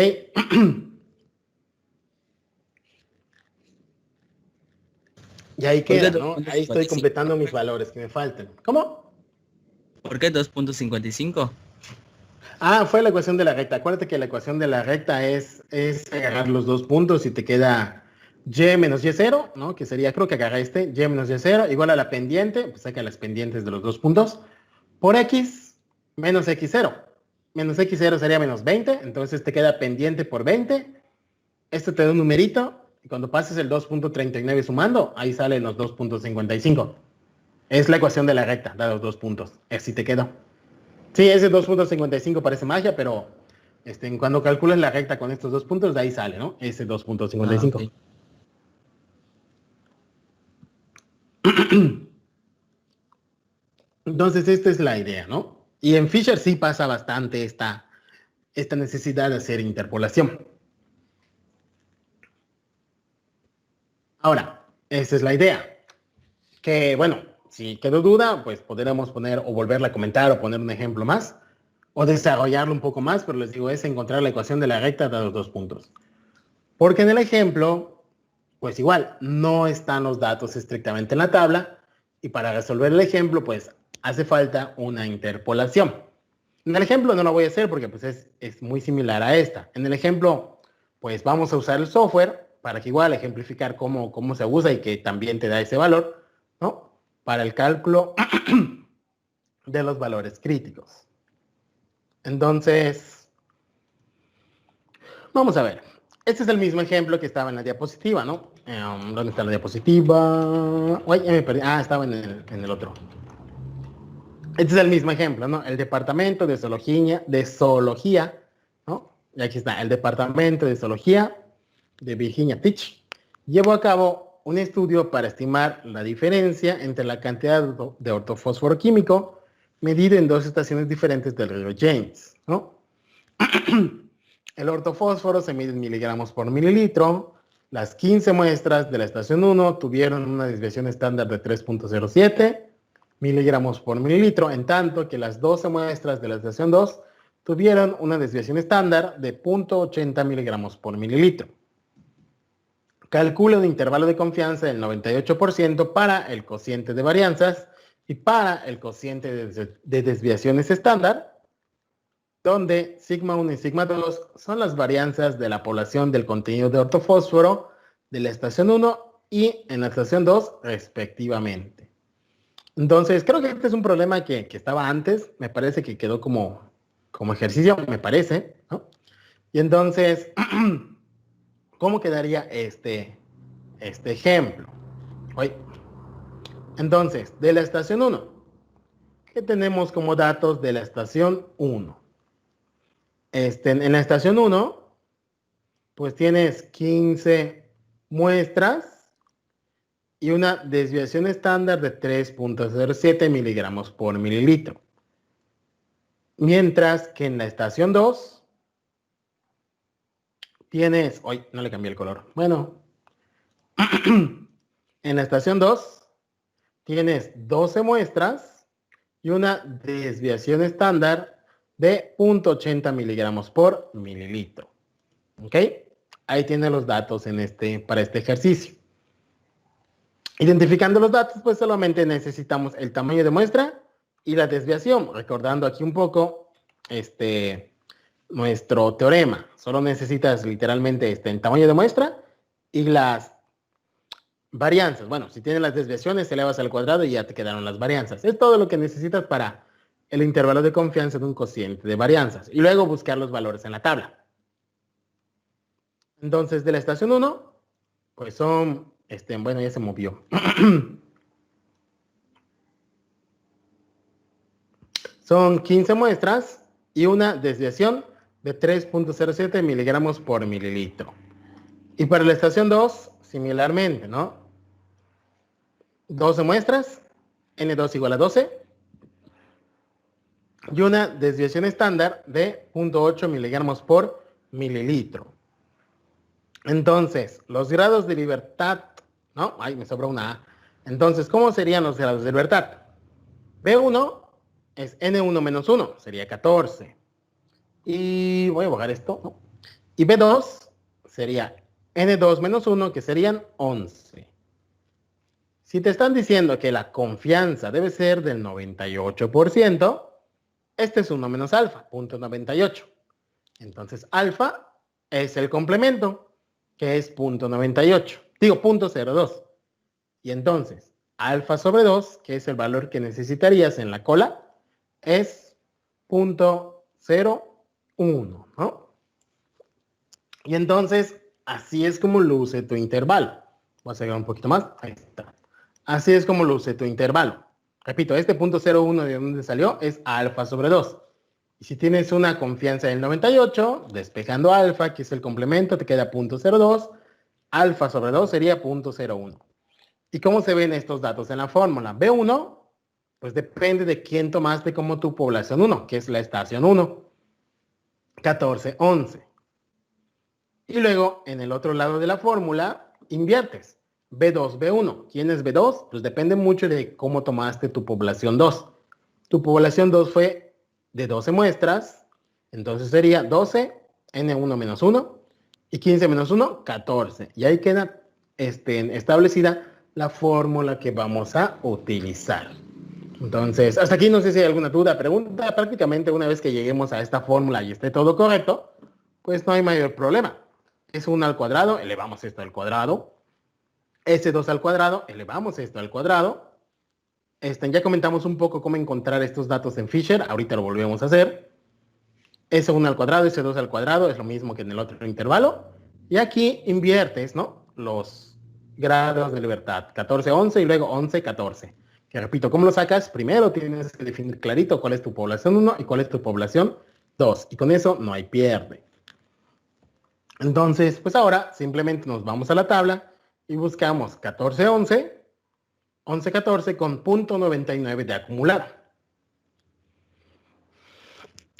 Y ahí queda, ¿no? Ahí estoy completando mis valores que me faltan. ¿Cómo? ¿Por qué 2.55? Ah, fue la ecuación de la recta. Acuérdate que la ecuación de la recta es agarrar los dos puntos y te queda y menos y0, ¿no? Que sería, creo que agarra y menos y0, igual a la pendiente, pues saca las pendientes de los dos puntos, por x menos x0. Menos x0 sería menos 20, entonces te queda pendiente por 20. Esto te da un numerito, y cuando pases el 2.39 sumando, ahí salen los 2.55. Es la ecuación de la recta, dados 2 puntos. Así te quedó. Sí, ese 2.55 parece magia, pero cuando calculas la recta con estos 2 puntos, de ahí sale, ¿no? Ese Ah, 2.55. ok. Entonces, esta es la idea, ¿no? Y en Fisher sí pasa bastante esta necesidad de hacer interpolación. Ahora, esa es la idea. Que, bueno, si quedó duda, pues podríamos poner o volverla a comentar o poner un ejemplo más o desarrollarlo un poco más, pero les digo, es encontrar la ecuación de la recta de los 2 puntos. Porque en el ejemplo, pues igual, no están los datos estrictamente en la tabla y para resolver el ejemplo, pues hace falta una interpolación. En el ejemplo no lo voy a hacer porque pues es muy similar a esta. En el ejemplo, pues vamos a usar el software para que igual ejemplificar cómo se usa y que también te da ese valor, ¿no? Para el cálculo de los valores críticos. Entonces, vamos a ver. Este es el mismo ejemplo que estaba en la diapositiva, ¿no? ¿Dónde está la diapositiva? Uy, ya me perdí. Ah, estaba en el otro. Este es el mismo ejemplo, ¿no? El departamento de zoología, ¿no? Y aquí está, el departamento de zoología de Virginia Tech llevó a cabo un estudio para estimar la diferencia entre la cantidad de ortofósforo químico medido en 2 estaciones diferentes del río James, ¿no? El ortofósforo se mide en miligramos por mililitro. Las 15 muestras de la estación 1 tuvieron una desviación estándar de 3.07 miligramos por mililitro, en tanto que las 12 muestras de la estación 2 tuvieron una desviación estándar de 0.80 miligramos por mililitro. Calcula un intervalo de confianza del 98% para el cociente de varianzas y para el cociente de desviaciones estándar, donde sigma 1 y sigma 2 son las varianzas de la población del contenido de ortofósforo de la estación 1 y en la estación 2 respectivamente. Entonces, creo que este es un problema que estaba antes, me parece que quedó como ejercicio, me parece, ¿no? Y entonces, ¿cómo quedaría este ejemplo? Oye, entonces, de la estación 1, ¿qué tenemos como datos de la estación 1? En la estación 1, pues tienes 15 muestras y una desviación estándar de 3.07 miligramos por mililitro. Mientras que en la estación 2 tienes, hoy no le cambié el color. Bueno, en la estación 2 tienes 12 muestras y una desviación estándar de 0.80 miligramos por mililitro. ¿Ok? Ahí tiene los datos para este ejercicio. Identificando los datos, pues solamente necesitamos el tamaño de muestra y la desviación. Recordando aquí un poco nuestro teorema. Solo necesitas literalmente el tamaño de muestra y las varianzas. Bueno, si tienes las desviaciones, elevas al cuadrado y ya te quedaron las varianzas. Es todo lo que necesitas para el intervalo de confianza de un cociente de varianzas. Y luego buscar los valores en la tabla. Entonces, de la estación 1, pues son, bueno, ya se movió. Son 15 muestras y una desviación de 3.07 miligramos por mililitro. Y para la estación 2, similarmente, ¿no? 12 muestras, N2 igual a 12, y una desviación estándar de 0.8 miligramos por mililitro. Entonces, los grados de libertad, ¿no? Ay, me sobró una A. Entonces, ¿cómo serían los grados de libertad? B1 es N1 menos 1, sería 14. Y voy a bajar esto, ¿no? Y B2 sería N2 menos 1, que serían 11. Si te están diciendo que la confianza debe ser del 98%, este es 1 menos alfa, 0.98. Entonces, alfa es el complemento, que es 0.98. Digo, 0.02. Y entonces, alfa sobre 2, que es el valor que necesitarías en la cola, es 0.01, ¿no? Y entonces, así es como luce tu intervalo. Voy a sacar un poquito más. Ahí está. Así es como luce tu intervalo. Repito, este punto 0,1 de donde salió es alfa sobre 2. Y si tienes una confianza del 98, despejando alfa, que es el complemento, te queda 0,02. Alfa sobre 2 sería 0,01. ¿Y cómo se ven estos datos en la fórmula? B1, pues depende de quién tomaste como tu población 1, que es la estación 1. 14, 11. Y luego, en el otro lado de la fórmula, inviertes. B2, B1. ¿Quién es B2? Pues depende mucho de cómo tomaste tu población 2. Tu población 2 fue de 12 muestras, entonces sería 12, N1 menos 1, y 15 menos 1, 14. Y ahí queda establecida la fórmula que vamos a utilizar. Entonces, hasta aquí no sé si hay alguna duda, pregunta. Prácticamente una vez que lleguemos a esta fórmula y esté todo correcto, pues no hay mayor problema. Es 1 al cuadrado, elevamos esto al cuadrado. S2 al cuadrado, elevamos esto al cuadrado. Ya comentamos un poco cómo encontrar estos datos en Fisher, ahorita lo volvemos a hacer. S1 al cuadrado, S2 al cuadrado, es lo mismo que en el otro intervalo. Y aquí inviertes, ¿no? Los grados de libertad, 14, 11 y luego 11, 14. Que repito, ¿cómo lo sacas? Primero tienes que definir clarito cuál es tu población 1 y cuál es tu población 2. Y con eso no hay pierde. Entonces, pues ahora simplemente nos vamos a la tabla y buscamos 14, 11, 11, 14 con 0,99 de acumulado.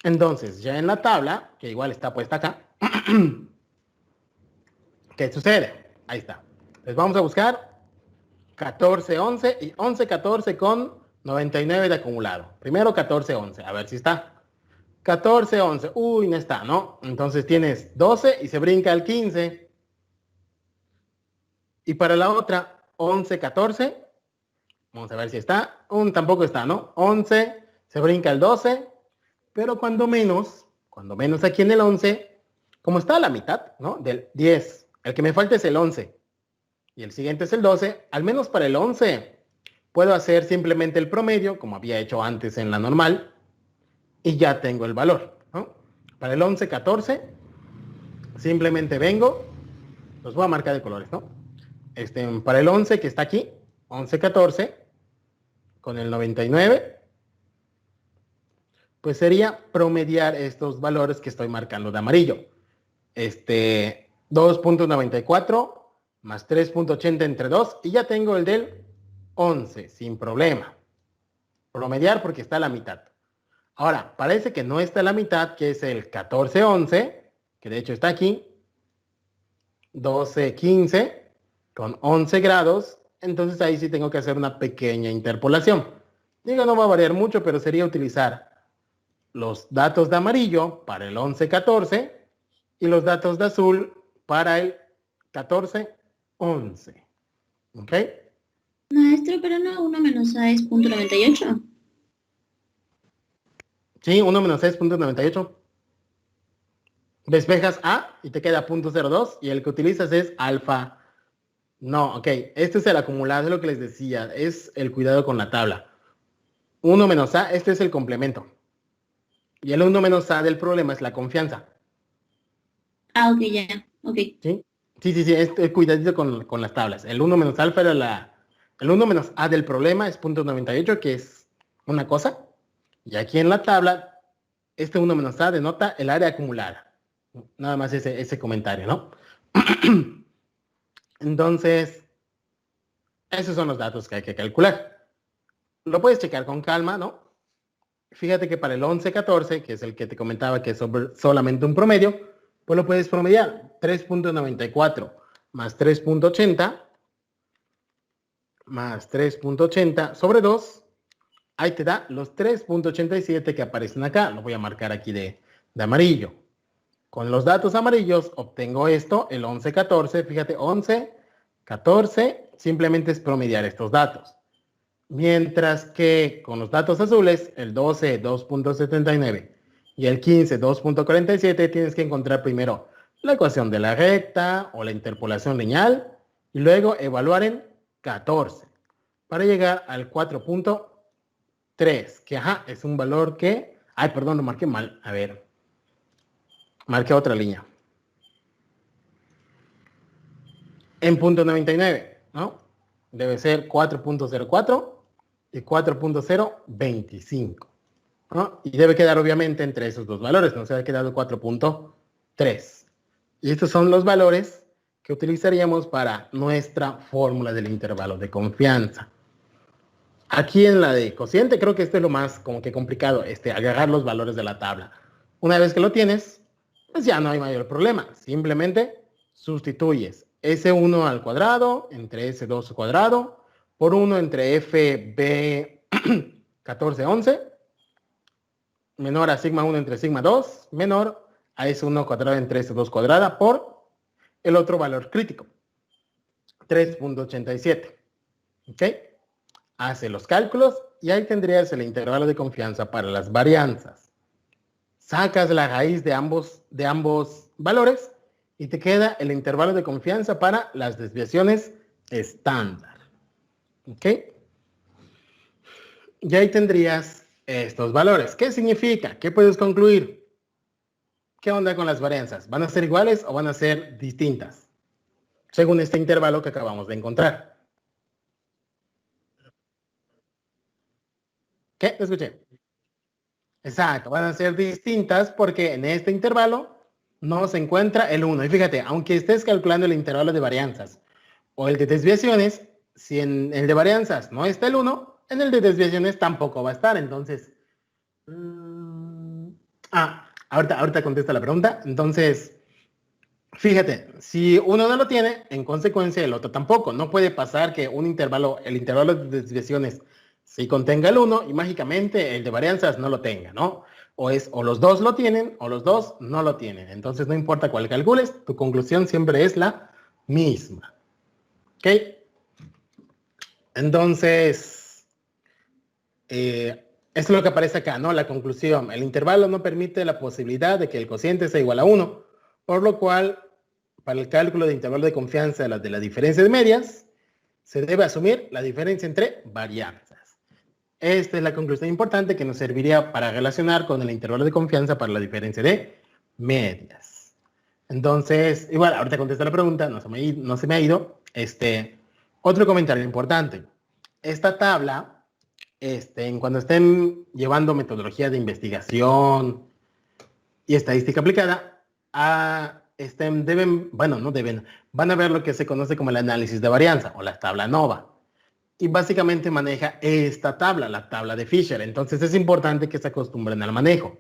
Entonces, ya en la tabla, que igual está puesta acá, ¿qué sucede? Ahí está. Les vamos a buscar 14, 11 y 11, 14 con 99 de acumulado. Primero 14, 11, a ver si está. 14, 11, uy, no está, ¿no? Entonces tienes 12 y se brinca el 15. Y para la otra, 11, 14, vamos a ver si está. Tampoco está, ¿no? 11, se brinca el 12, pero cuando menos aquí en el 11, como está a la mitad, ¿no? Del 10, el que me falta es el 11 y el siguiente es el 12, al menos para el 11 puedo hacer simplemente el promedio, como había hecho antes en la normal, y ya tengo el valor, ¿no? Para el 11, 14, simplemente vengo, los voy a marcar de colores, ¿no? Para el 11 que está aquí, 11, 14, con el 99, pues sería promediar estos valores que estoy marcando de amarillo. 2,94 más 3,80 entre 2 y ya tengo el del 11 sin problema. Promediar porque está a la mitad. Ahora, parece que no está a la mitad, que es el 14, 11, que de hecho está aquí. 12, 15 con 11 grados. Entonces ahí sí tengo que hacer una pequeña interpolación. Digo, no va a variar mucho, pero sería utilizar los datos de amarillo para el 11, 14 y los datos de azul para el 14, 11. ¿Ok? Maestro, pero no, 1 menos A es 0,98. Sí, 1 menos 6,98. Despejas A y te queda 0,02 y el que utilizas es alfa. No, ok. Este es el acumulado, es lo que les decía. Es el cuidado con la tabla. 1 menos A, este es el complemento. Y el 1 menos A del problema es la confianza. Ah, ok, ya. Ok. ¿Sí? Sí, cuidadito con las tablas. El 1 menos alfa era el 1 menos A del problema es 0,98, que es una cosa. Y aquí en la tabla, 1 menos A denota el área acumulada. Nada más ese comentario, ¿no? Entonces, esos son los datos que hay que calcular. Lo puedes checar con calma, ¿no? Fíjate que para el 11, 14, que es el que te comentaba que es solamente un promedio, pues lo puedes promediar. 3,94 más 3,80 más 3,80 sobre 2. Ahí te da los 3,87 que aparecen acá. Lo voy a marcar aquí de amarillo. Con los datos amarillos obtengo esto, el 11, 14. Fíjate, 11, 14, simplemente es promediar estos datos. Mientras que con los datos azules, el 12, 2,79 y el 15, 2,47, tienes que encontrar primero la ecuación de la recta o la interpolación lineal y luego evaluar en 14 para llegar al 4,3, que es un valor que... Ay, perdón, lo marqué mal. A ver, marqué otra línea. En 0,99, ¿no? Debe ser 4,04 y 4.025. ¿No? Y debe quedar obviamente entre esos dos valores, nos ha quedado 4.3. Y estos son los valores que utilizaríamos para nuestra fórmula del intervalo de confianza. Aquí en la de cociente creo que esto es lo más como que complicado, agregar los valores de la tabla. Una vez que lo tienes, pues ya no hay mayor problema. Simplemente sustituyes S1 al cuadrado entre S2 al cuadrado por 1 entre FB1411 menor a sigma 1 entre sigma 2 menor a S1 cuadrado entre S2 cuadrada por el otro valor crítico, 3.87. ¿Ok? Hace los cálculos y ahí tendrías el intervalo de confianza para las varianzas. Sacas la raíz de ambos valores y te queda el intervalo de confianza para las desviaciones estándar. ¿Ok? Y ahí tendrías estos valores. ¿Qué significa? ¿Qué puedes concluir? ¿Qué onda con las varianzas? ¿Van a ser iguales o van a ser distintas? Según este intervalo que acabamos de encontrar. ¿Qué? ¿Lo escuché? Exacto, van a ser distintas porque en este intervalo no se encuentra el 1. Y fíjate, aunque estés calculando el intervalo de varianzas o el de desviaciones, si en el de varianzas no está el 1, en el de desviaciones tampoco va a estar. Entonces, ahorita contesta la pregunta. Entonces, fíjate, si uno no lo tiene, en consecuencia el otro tampoco. No puede pasar que el intervalo de desviaciones sí contenga el 1 y mágicamente el de varianzas no lo tenga, ¿no? O los dos lo tienen o los dos no lo tienen. Entonces no importa cuál calcules, tu conclusión siempre es la misma. ¿Ok? Entonces, esto es lo que aparece acá, ¿no? La conclusión. El intervalo no permite la posibilidad de que el cociente sea igual a 1, por lo cual, para el cálculo de intervalo de confianza de la diferencia de medias, se debe asumir la diferencia entre varianzas. Esta es la conclusión importante que nos serviría para relacionar con el intervalo de confianza para la diferencia de medias. Entonces, igual, ahorita contesto la pregunta, no se me ha ido. Otro comentario importante. Esta tabla, cuando estén llevando metodología de investigación y estadística aplicada, van a ver lo que se conoce como el análisis de varianza o la tabla NOVA. Y básicamente maneja esta tabla, la tabla de Fisher. Entonces es importante que se acostumbren al manejo.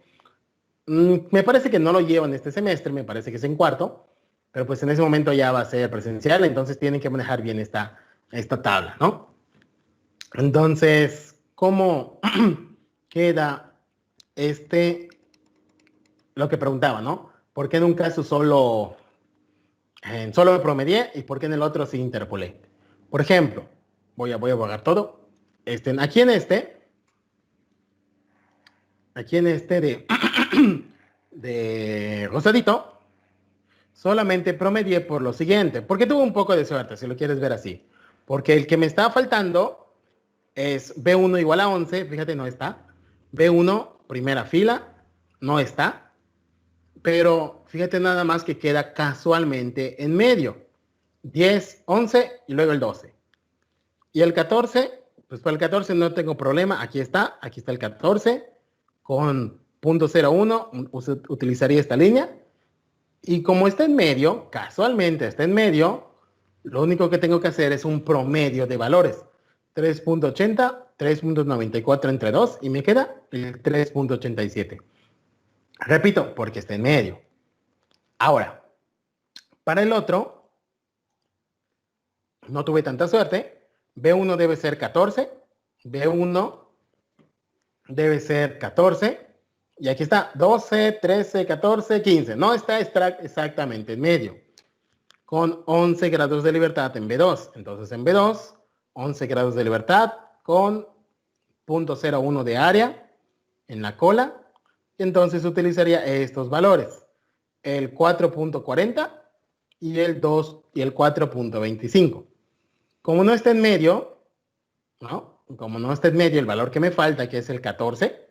Me parece que no lo llevan este semestre, me parece que es en cuarto, pero pues en ese momento ya va a ser presencial, entonces tienen que manejar bien esta tabla, ¿no? Entonces, ¿cómo queda lo que preguntaba, ¿no? ¿Por qué en un caso solo promedié y por qué en el otro sí interpolé? Por ejemplo, voy a borrar todo. Aquí en de rosadito, solamente promedié por lo siguiente, porque tuve un poco de suerte, si lo quieres ver así. Porque el que me está faltando es B1 igual a 11, fíjate, no está. B1, primera fila, no está. Pero fíjate nada más que queda casualmente en medio. 10, 11 y luego el 12. Y el 14, pues para el 14 no tengo problema. Aquí está el 14 con 0.01. Utilizaría esta línea. Y como está en medio, casualmente está en medio, lo único que tengo que hacer es un promedio de valores. 3.80, 3.94 entre 2 y me queda el 3.87. Repito, porque está en medio. Ahora, para el otro, no tuve tanta suerte. B1 debe ser 14. B1 debe ser 14. Y aquí está 12, 13, 14, 15. No está exactamente en medio. Con 11 grados de libertad en B2. Entonces en B2, 11 grados de libertad con 0.01 de área en la cola. Y entonces utilizaría estos valores. El 4.40 y el 2 y el 4.25. Como no está en medio, ¿no? Como no está en medio el valor que me falta, que es el 14,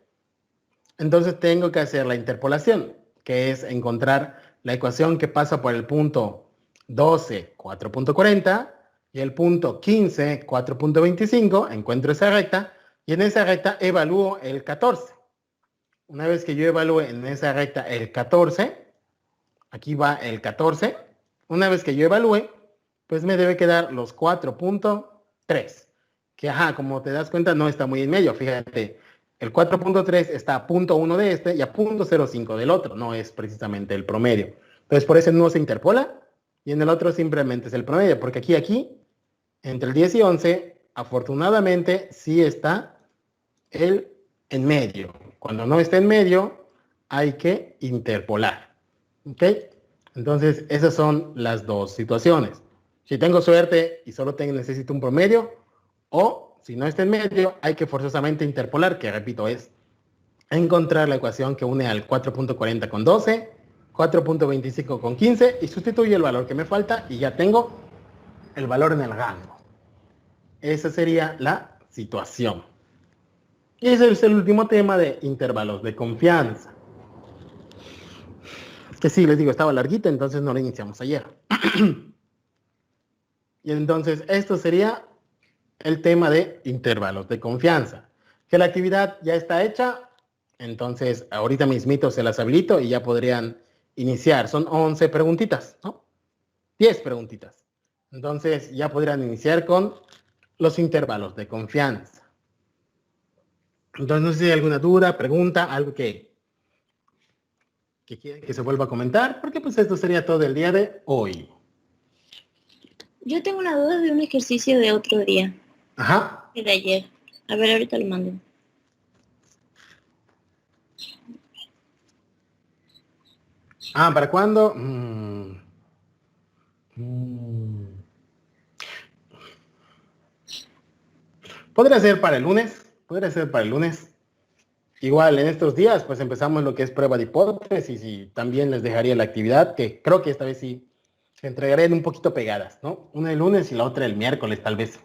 entonces tengo que hacer la interpolación, que es encontrar la ecuación que pasa por el punto 12, 4.40, y el punto 15, 4.25, encuentro esa recta, Y en esa recta evalúo el 14. Una vez que yo evalúe en esa recta el 14, aquí va el 14. Una vez que yo evalúe, pues me debe quedar los 4.3. Que, como te das cuenta, no está muy en medio. Fíjate, el 4.3 está a 0.1 de este y a 0.05 del otro. No es precisamente el promedio. Entonces, por eso no se interpola. Y en el otro simplemente es el promedio. Porque aquí, entre el 10 y 11, afortunadamente, sí está el en medio. Cuando no está en medio, hay que interpolar. ¿Ok? Entonces, esas son las dos situaciones. Si tengo suerte y solo necesito un promedio, o si no está en medio, hay que forzosamente interpolar, que repito, es encontrar la ecuación que une al 4.40 con 12, 4.25 con 15 y sustituyo el valor que me falta y ya tengo el valor en el rango. Esa sería la situación. Y ese es el último tema de intervalos de confianza. Que sí, les digo, estaba larguita, entonces no lo iniciamos ayer. Y entonces esto sería el tema de intervalos de confianza. Que la actividad ya está hecha, entonces ahorita mismito se las habilito y ya podrían iniciar. Son 11 preguntitas, ¿no? 10 preguntitas. Entonces ya podrían iniciar con los intervalos de confianza. Entonces no sé si hay alguna duda, pregunta, algo que quieren que se vuelva a comentar, porque pues esto sería todo el día de hoy. Yo tengo una duda de un ejercicio de otro día. Ajá. De ayer. A ver, ahorita lo mando. ¿Para cuándo? Podría ser para el lunes. Podría ser para el lunes. Igual en estos días, pues empezamos lo que es prueba de hipótesis y también les dejaría la actividad, que creo que esta vez sí se entregarán un poquito pegadas, ¿no? Una el lunes y la otra el miércoles, tal vez.